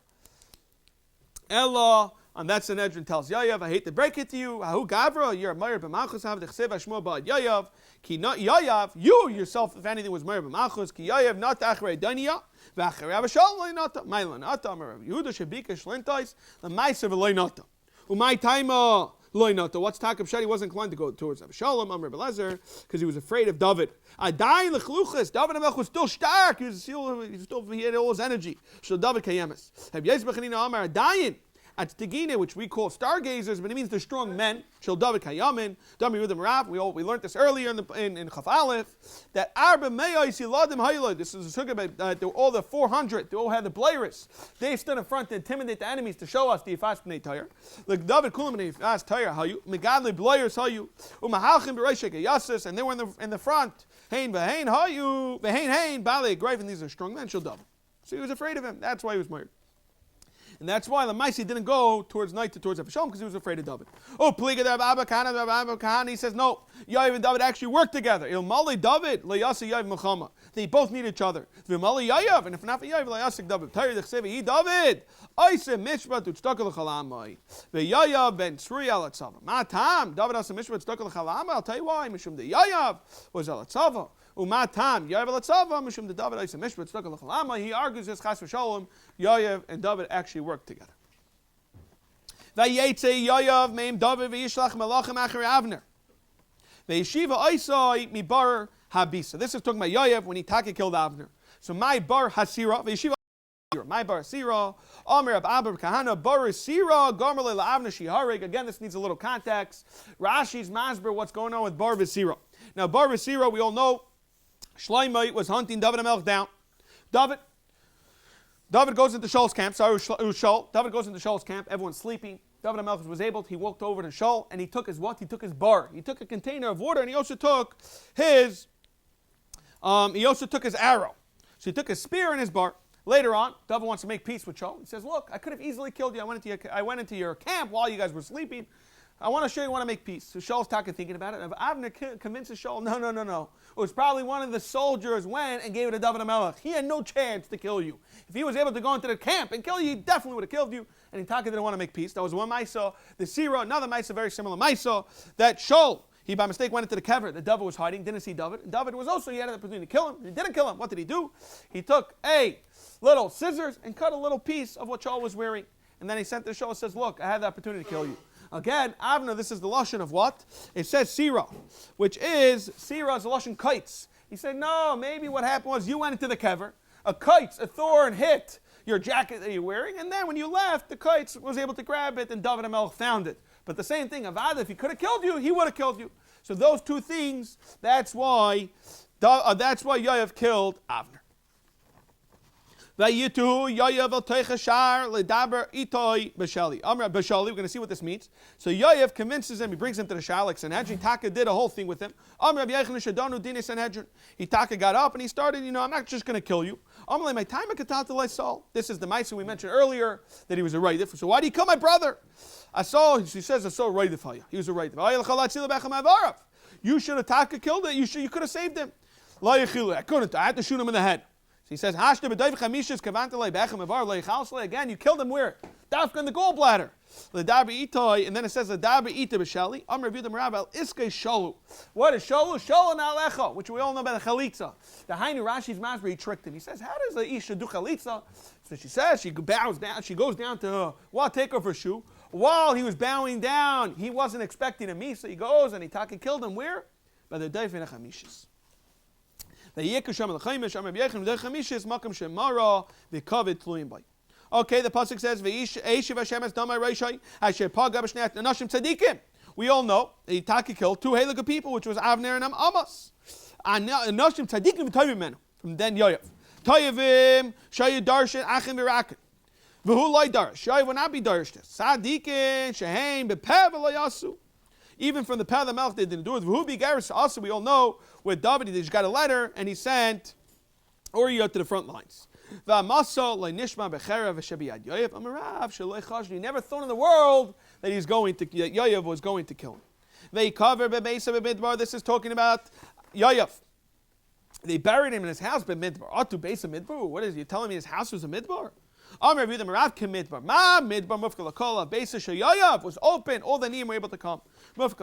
Speaker 1: Ella. And that Sanhedrin tells Yayav, I hate to break it to you. Ahu Gavra, you're a Meir b'Malchus, have the Chsev Hashmo ba'ad Yayav. Ki not Yayav, you yourself, if anything, was Meir b'Malchus. Ki Yayav not achrei Daniya, v'achrei Avashal loy nata. Mailan nata, Amar Yehuda shebika shlentais, the Meiser v'loy nata. Umay taima loy nata. What's Takab Shad? He wasn't inclined to go towards Avashalom, Amar Belezer, because he was afraid of David. Adayin l'chluchas. David HaMelech was still stark. He had all his energy. So David kayemes. Have Yezbach Hanina Amar Adayin. At Tegine, which we call stargazers, but it means the strong men. Shel David Kayamin, Dami Yudim Rav. We learned this earlier in Chaf Aleph that Arba Me'os Yiladim Hayla. This is a sukkah about all the 400. They all had the Blairis. They stood in front to intimidate the enemies to show us the Yifas B'nei Tayar. Like David Kulam B'nei Yifas Tayar Hayu Megadli Blairis Hayu Umahalchim B'Reishek Yasis, and they were in the front. Hein V'Hein Hayu V'Hein Hein Bali Grave, and these are strong men. Shel David. So he was afraid of him. That's why he was married. And that's why the Maisi didn't go towards night towards Avshalom because he was afraid of David. Oh, Pliga the Abba Kahana, he says, no, Yoav and David actually worked together. Il Mali David, Layasi Yoav Muhammad. They both need each other. V'Mali Yoav, and if not for Yoav, Layasik David. Tari Dechsevi, he David. Oise Mishpat Utstakal Chalamai. V'Yoav ben Tzrui al Atzava. Matam, David Asa Mishpat Utstakal Chalamai. I'll tell you why. Mishum de Yoav was al Atzava. Umatam, Yoav al Atzava, Mishum de David Asa Mishpat Utstakal Chalamai. He argues this Chas v'Sholem. Yoav and David actually worked together. Vayetze Yoav meim David v'yishlach melachim achar Avner. V'yeshiva oisai mibar habisa. This is talking about Yoav when he taka killed Avner. So my bar hasira v'yeshiva my bar hasira Amir ab Abba Kahana bar hasira gomer le Avner shiharig. Again, this needs a little context. Rashi's masber what's going on with bar hasira. Now bar hasira, we all know Shlomo was hunting David HaMelech down. David goes into Shaul's camp. Sorry, it was Shaul. David goes into Shaul's camp. Everyone's sleeping. David HaMelech was able. He walked over to Shaul and he took his what? He took his bar. He took a container of water and he also took his arrow. So he took his spear and his bar. Later on, David wants to make peace with Shaul. He says, "Look, I could have easily killed you. I went into your camp while you guys were sleeping. I want to show you I want to make peace." So Shaul's thinking about it. And Avner convinces Shaul, no. It was probably one of the soldiers went and gave it to David HaMelech. He had no chance to kill you. If he was able to go into the camp and kill you, he definitely would have killed you. And he didn't want to make peace. That was one Maisa. The Sira, another Maisa, very similar Maisa, that Shaul, he by mistake went into the kever. The David was hiding, didn't see David. And David was also, he had an opportunity to kill him. He didn't kill him. What did he do? He took a little scissors and cut a little piece of what Shaul was wearing. And then he sent to Shaul and says, "Look, I had the opportunity to kill you." Again, Avner, this is the lashon of what? It says Sira, which is, Sira is a lashon kites. He said, no, maybe what happened was you went into the kever, a thorn hit your jacket that you're wearing, and then when you left, the kite was able to grab it, and David HaMelech found it. But the same thing, Avad, if he could have killed you, he would have killed you. So those two things, that's why Yoav killed Avner. We're going to see what this means. So Yoav convinces him, he brings him to the Shah, like Sanhedrin. Taka did a whole thing with him. He Taka got up and he started, I'm not just going to kill you. This is the Maisa we mentioned earlier, that he was a Raidif. So why do you kill my brother? He says, I saw a Raidif. He was a Raidif. You should have Taka killed it. You could have saved him. I couldn't. I had to shoot him in the head. So he says, again, you killed him where? Dafka in the gallbladder. And then it says, what is Shalu? Shalu na'alecha, which we all know about the chalitza. The Hainu Rashi's Masber, he tricked him. He says, how does the Isha do chalitza? So she says, she bows down, she goes down to take off her shoe. While he was bowing down, he wasn't expecting a misa. He goes and he killed him where? By the Daifin HaChamishis. Okay, the pasuk says, we all know that he killed two Halakha people, which was Avner and Amos. And from then Yoav. Toyevim, Shaya Darshan, Achim Virakin. V'hu loy darsh. Yoav will not be darshed. Sadikin, Shehaim, Bepev Yasu. Even from the Peh of the Melech, they didn't do it. V'hu Bigaris, also we all know, with David, he just got a letter, and he sent Uriah to the front lines. He never thought in the world that Yoav was going to kill him. This is talking about Yoav. They buried him in his house, Midbar. What is he telling me his house was a Midbar? Yoav was open, all the Neim were able to come. Yoav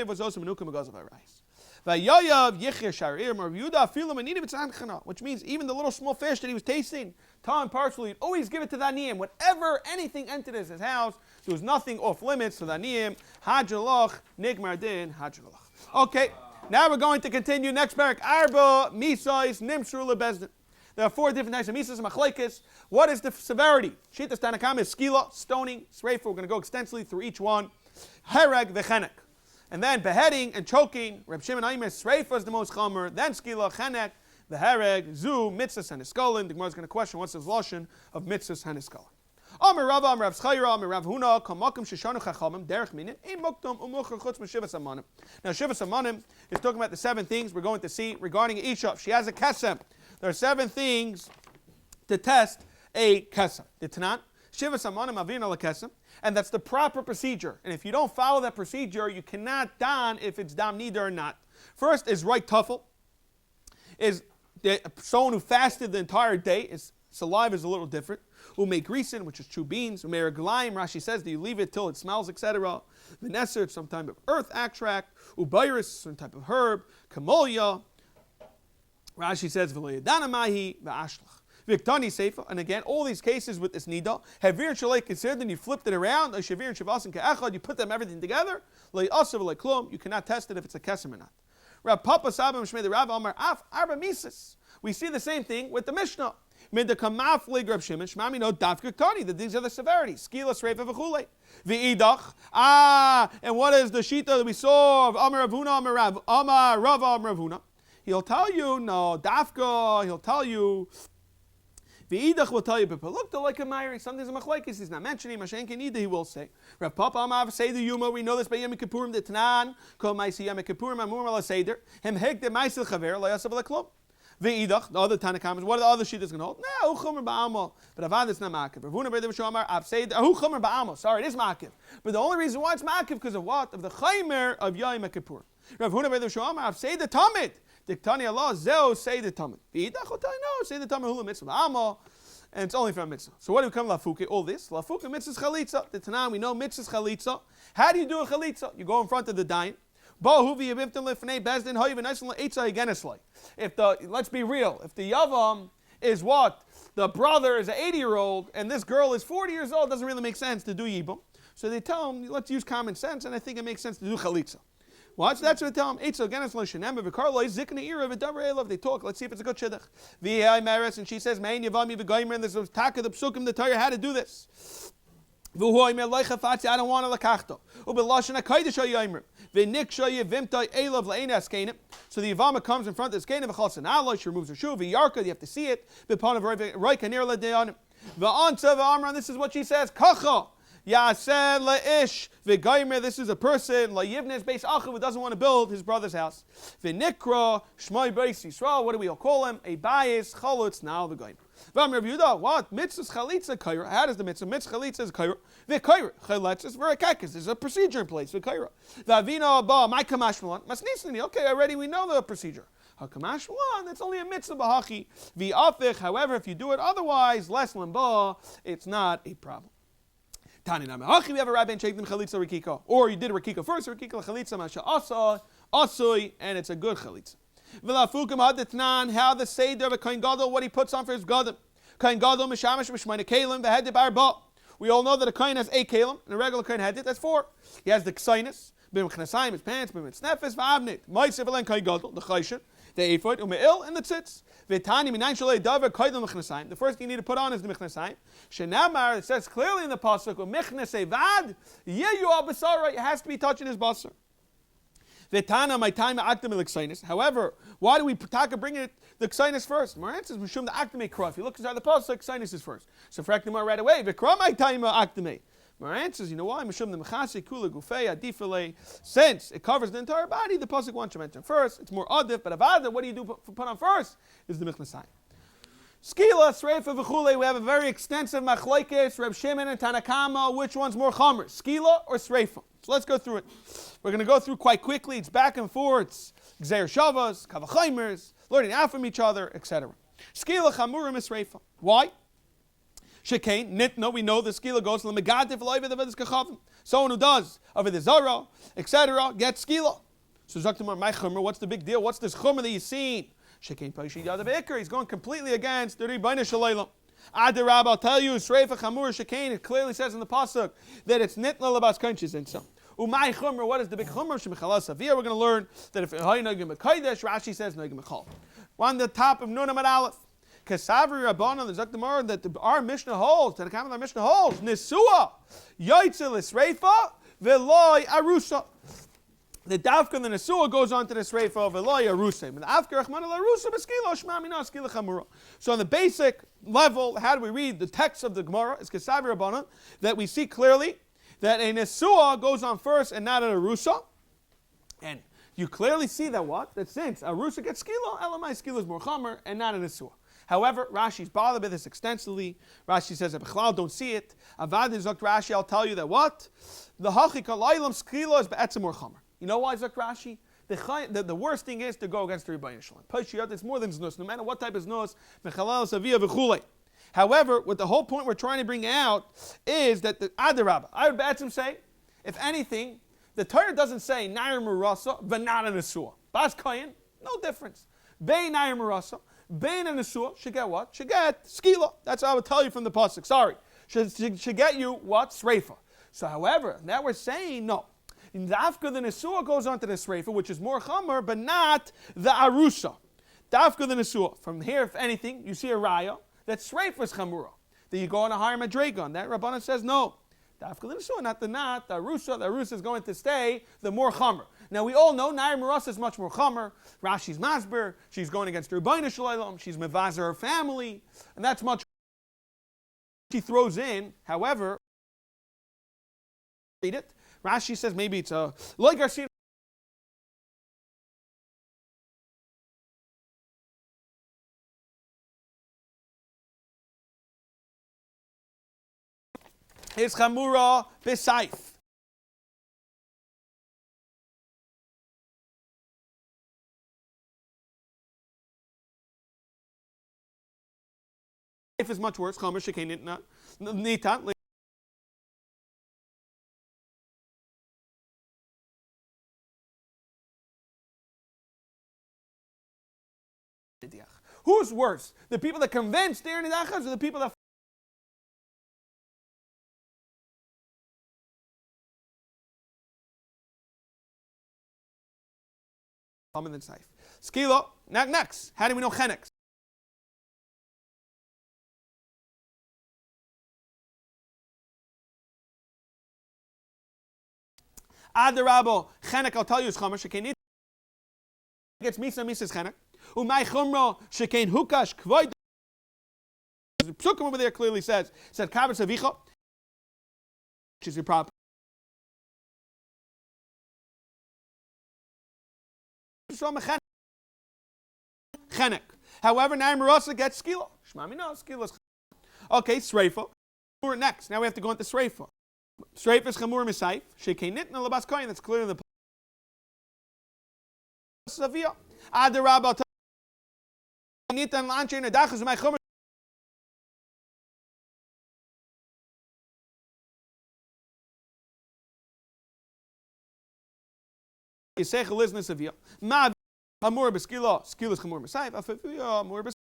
Speaker 1: was also Menukim because of Arayis. Which means even the little small fish that he was tasting, Tom partially, always give it to the Aniyim. Whatever, anything entered his house, there was nothing off limits to the Aniyim. Hajjalach, Nigmar Din, Hajjalach. Okay, now we're going to continue. Next parak, Arba, Misais, Nimshru Lebezdin. There are four different types of Misas and Machlekes. What is the severity? Shitas Tanakam is Skila, stoning, Sreifa. We're going to go extensively through each one. Hereg, Vechenek. And then beheading and choking. Reb Shimon Aimer, Sreifa is the most chomer. Then Skila, Chenek, the Hereg, Zu, Mitzvahs, and Eskolin. The Gemara is going to question what's the lashon of Mitzvahs and Eskolin. Amar Rava, Amar Rav Scheiner, Amar Rav Huna, Kamakim Sheshanu Chachamim, Derech Minin, Ein Moktum, Umucher Chutz Meshivas Amanim. Now Shivas Amanim is talking about the seven things we're going to see regarding Isha. She has a kesem. There are 7 things to test a kesem. The Tanan, Shiva Samanim Avin ala kesem, and that's the proper procedure. And if you don't follow that procedure, you cannot don if it's dam nida or not. First is right tuffle, is someone who fasted the entire day, his saliva is a little different. Umei grisen, which is true beans. Umei reglaim, Rashi says that you leave it till it smells, etc. Veneser, some type of earth extract. Ubayris, some type of herb. Kamolia. Rashi says v'loyadana mahi v'ashlach. Viktani seifa, and again, all these cases with this nida, havir shalei considered, then you flipped it around, or shavir and shavasin ka'echad, you put them everything together, lei asav lei klum, you cannot test it if it's a kesem or not. Rav Papa Sabam Shmei the Rav Amar Af Arba Mises. We see the same thing with the Mishnah. Mid the Kamaf Lig Rav Shimon Shmami no Daf Kiktani, that these are the severities. Skila Sreifa v'chulei. V'idach. And what is the shita that we saw of Amar Ravuna Amar Rav Ravuna? He'll tell you, no, Dafka, he'll tell you, V'idach will tell you, but look, like a Meiri, something's a machlekes, he's not mentioning, Mashen Kenida, he will say. Rav Papa Amav say the Yuma, we know this by Yom Kippurim, the Tanan, Kol Maisi Yom Kippurim, Amur Mala Seder, Hem Heg de Maisil Chaver, La Yasav Leklum. V'idach, the other Tana comments, what are the other shittas going to hold? No, Uchumer Ba'amo, but Avad is not Makiv. Ravuna B'edim Shomar, Av Seder, Uchumer Ba'amo, sorry, it is Makiv. But the only reason why it's Makiv, because of what? Of the Scheiner of Yom Kippurim. Ravuna B'edim Shomar, Av Seder Tamid. Diktani Allah, Zeo say the Tamid. V'idach will tell you, no, say the Tamid Hula Mitzvah Ba'amo. And it's only from mitzvah. So what do we come lafuke? All this lafuke mitzvahs chalitza. The Tanam we know mitzvahs chalitza. How do you do a chalitza? You go in front of the dain. If the let's be real, if the yavam is what the brother is an 80-year-old and this girl is 40 years old, it doesn't really make sense to do yibum. So they tell him, let's use common sense, and I think it makes sense to do chalitza. What? So that's what they tell him. They talk. Let's see if it's a good shidduch. And she says, and this is taka the psukim the Torah how to do this. I don't want to lakachto. So the Yavama comes in front of the Skenim, she removes her shoe, you have to see it. And this is what she says, kacha. Yaseh leish v'gaymer. This is a person layivnes beis achav who doesn't want to build his brother's house. V'nikra shmoi beis Yisrael. What do we all call him? A bias chalutz now the gaymer. V'amar Yehuda. What mitzvah chalitza kaira? How does the mitzvah chalitza is kaira? V'kaira chalitza is very kakis. There's a procedure in place. V'kaira. V'avina ba my kamash malan masnisni. Okay, already we know the procedure. Hakamash malan. That's only a mitzvah bahachi. V'afich. However, if you do it otherwise, less limba, it's not a problem. We have a rabbi and them chalitza rikika, or you did a rikika first, rikika chalitza masha asoi, and it's a good chalitza. V'lafukim hadetnan, how the seder of a kohen gadol, what he puts on for his gadol. Kohen gadol mishamash b'shmayne kelim v'hedib arba. We all know that a kohen has 8 kelim, and a regular kohen had it. That's 4. He has the ksainis, b'mchnasayim, his pants, b'mitznefes v'avnit, ma'iseh v'len kohen gadol, the chayshin, the ephod, ume'il, and the tzitz. The first thing you need to put on is the michnasayim. Shenamar, it says clearly in the pasuk, michnasei it has to be touching his basar. However, why do we bring it the ksainis first? Mar answers mishum the aktame kra. If you look inside the pasuk, ksainis is first. So fraknamar right away. V'kra my time aktame. Mar answers, you know why? Mishum the mechase kula gufei adifale. Since it covers the entire body, the pasuk wants to mention first. It's more adif, but avada, what do you do put on first? Is the michnasayim. Skila, Sreifa, v'chulei. We have a very extensive machlokes, Reb Shimon and Tanakama. Which one's more chomer, Skila or Sreifa? So let's go through it. We're going to go through quite quickly. It's back and forth. It's Gzeir Shavas, Kavachaimers, learning out from each other, etc. Skila chamurim is Sreifa. Why? Shekain, nitno, we know the skila goes to the megadif loiva the kachavim. Someone who does over the zara, etc., gets skila. So Zaktamar, my chumra, what's the big deal? What's this chumra that you've seen? Shekain paishi yadav ikar. He's going completely against the ribayna shalaylam. Adarab, I'll tell you, Sreifa chamur shekain. It clearly says in the pasuk that it's nitna labas kanchis and so. Umay chumra, what is the big chumra? Shemichala savia. We're going to learn that if hay nagim mekaydesh, Rashi says nagim mechal. We're on the top of Nun Amud Aleph. Kasavri Rabbanon, the Zaktamar, that our Mishnah holds, that our Mishnah holds, Nisua, Yaitzel Isreifa, Veloy Arusa. The Dafka and the Nisua goes on to the Isreifa, Veloy Arusa. And the Afka Rachman al Arusa, Beskila, Shmamina, Skila Chamura. So on the basic level, how do we read the text of the Gemara? It's Kasavri Rabbanon, that we see clearly that a Nisua goes on first and not an Arusa. And You clearly see that what? That since Arusa gets skila, Elamai skila is more chamer and not an asur. However, Rashi's bothered by this extensively. Rashi says that Bechlal don't see it. Avad Zok Rashi, I'll tell you that what? The hachika lailam skila is be'etzem more chamer. You know why, Zok Rashi? The worst thing is to go against the Rebbeinu Shalom. Pashiyat, it's more than znus. No matter what type of znus, mechalal savia v'chulei. However, what the whole point we're trying to bring out is that the Adarabah. I would betzim say, if anything, the Torah doesn't say nair murasa, but not an asur. Bas koyin, no difference. Bein nair murasa, bein an asur should get what? Should get skila. That's what I would tell you from the pasuk. Sorry, should get you what? Sreifa. So, however, now we're saying no. Dafka the Nesua goes on to the Sreifa, which is more Chamer, but not the Arusa. Dafka the Nesua. From here, if anything, you see a Raya that Sreifa is Chamura. Then you go on a higher Madregon. That Rabbanah says no. Dafka the Nesua, not the Arusa. The Arusa is going to stay the more Chamer. Now we all know Nair Marasa is much more Chamer. Rashi's Masber. She's going against the Rebbeinu Shalom. She's Mevazer her family. And that's much. She throws in, however, read it. Rashi says maybe it's a like Garcia. His chamura b'saif. If is much worse, chamer shekein nitan. Who's worse? The people that convinced they're nidachas or the people that in the saif. Skila, next. How do we know chenex? Adarabo, chenek, I'll tell you, is chamer shekein. Gets misa is chenek. Umay chumra shekein hukash kvoid. The psukim over there clearly said kaber savicha, which is your property. Chenek. However, Nair Marasa gets skila. Shmami no, skila is okay, sreifa. Next, now we have to go into sreifa. Sreifa is chamur misayif. Shekein nitna labas koyin. That's clear in the Savia. Adarabah. Nitan lanche nedachas my chomer. Yisech elizna Savia. Ma chamur beskila. Skila is chamur misayif. Afavia chamur bes.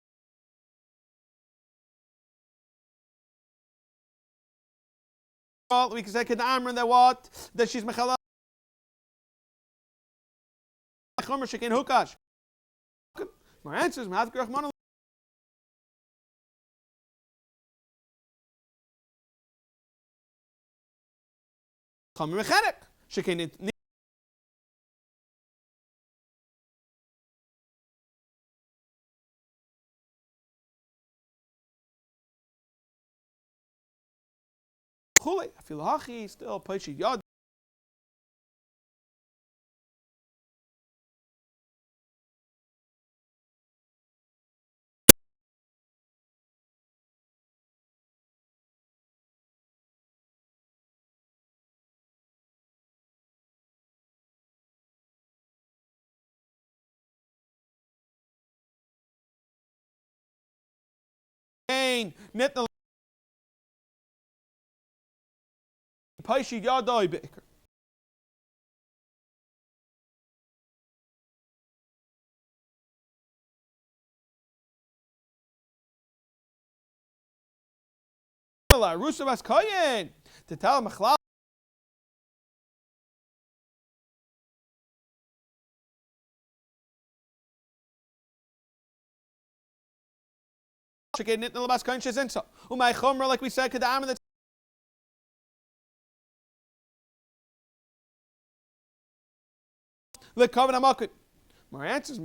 Speaker 1: We can say kedamran that what that she's mechala. Chomer shekein hukash. My answer is Mahavkir Rahman. Chamer mechanek. Shekein chulei. I feel hachi still paishi yad. Net the Paishi Yadai Baker. Rusavas Koyen to tell Machlal. Like we said, that's the covenant market. My answer is